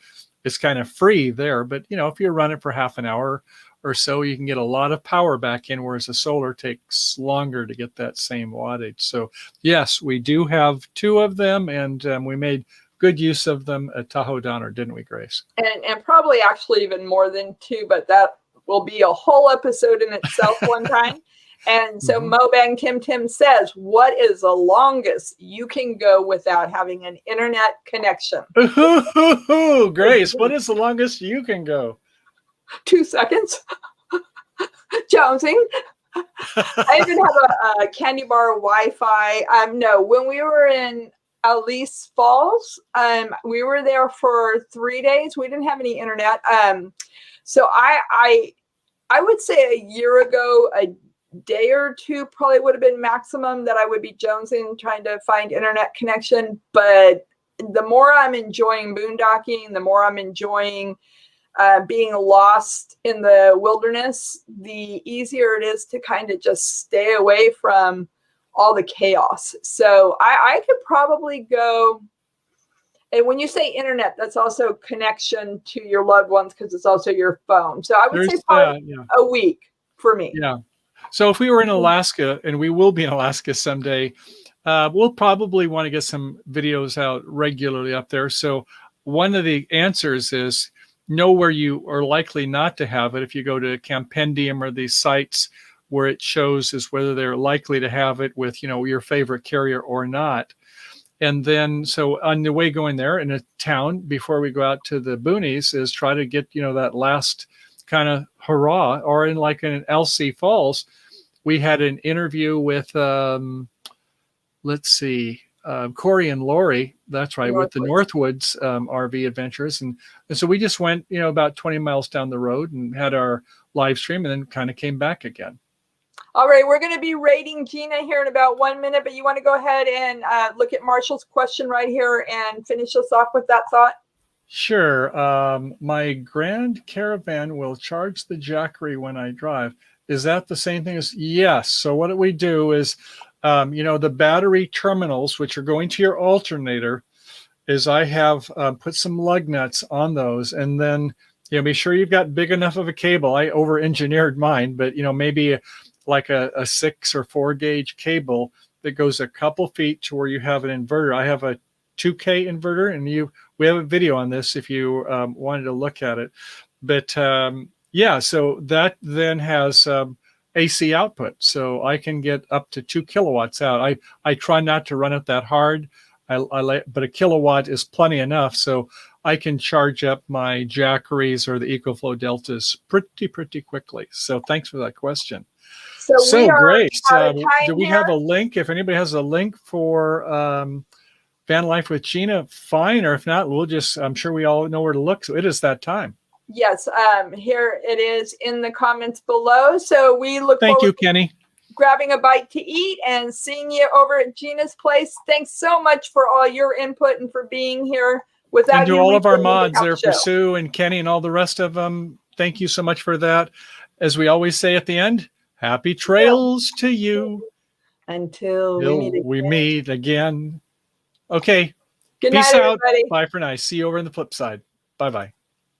it's kind of free there. But, if you run it for half an hour or so, you can get a lot of power back in, whereas the solar takes longer to get that same wattage. So, yes, we do have 2 of them, and we made good use of them at Tahoe Downer, didn't we, Grace? And probably actually even more than 2, but that will be a whole episode in itself one time. And so MoBang Tim says, what is the longest you can go without having an internet connection? Ooh, Grace, what is the longest you can go? 2 seconds. Jonesing. I even have a candy bar Wi-Fi. No, when we were in Alice Falls, we were there for 3 days. We didn't have any internet. So I would say a year ago, a day or 2 probably would have been maximum that I would be jonesing trying to find internet connection. But the more I'm enjoying boondocking, the more I'm enjoying being lost in the wilderness, the easier it is to kind of just stay away from all the chaos. So I could probably go, and when you say internet, that's also connection to your loved ones, because it's also your phone. So I would say probably a week for me. Yeah. So if we were in Alaska, and we will be in Alaska someday, we'll probably want to get some videos out regularly up there. So one of the answers is know where you are likely not to have it. If you go to Campendium or these sites where it shows is whether they're likely to have it with, your favorite carrier or not. And then, so on the way going there in a town, before we go out to the boonies, is try to get, that last kind of hurrah. Or in like in Elsie Falls, we had an interview with, Corey and Lori, that's right, with the Northwoods RV Adventures. And so we just went, about 20 miles down the road and had our live stream, and then kind of came back again. All right, we're going to be rating Gina here in about 1 minute, but you want to go ahead and look at Marshall's question right here and finish us off with that thought? Sure. My Grand Caravan will charge the Jackery when I drive. Is that the same thing as? Yes. So what we do is, the battery terminals, which are going to your alternator, is I have put some lug nuts on those, and then, be sure you've got big enough of a cable. I over-engineered mine, but, maybe like a 6 or 4 gauge cable that goes a couple feet to where you have an inverter. I have a 2K inverter, and we have a video on this if you wanted to look at it. But so that then has AC output, so I can get up to 2 kilowatts out. I try not to run it that hard, but a kilowatt is plenty enough, so I can charge up my Jackeries or the EcoFlow Deltas pretty quickly. So thanks for that question. So Grace, do we have a link? If anybody has a link for Van Life with Gina, fine. Or if not, I'm sure we all know where to look. So it is that time. Yes, here it is in the comments below. So we look Thank you, forward Kenny. to grabbing a bite to eat and seeing you over at Gina's place. Thanks so much for all your input and for being here. Without and to you, all we of our couldn't mods have there, a show. for Sue and Kenny and all the rest of them, thank you so much for that. As we always say at the end, happy trails to you. Until we meet again. Okay. Good Peace night, out. everybody. Bye for now. See you over on the flip side. Bye-bye.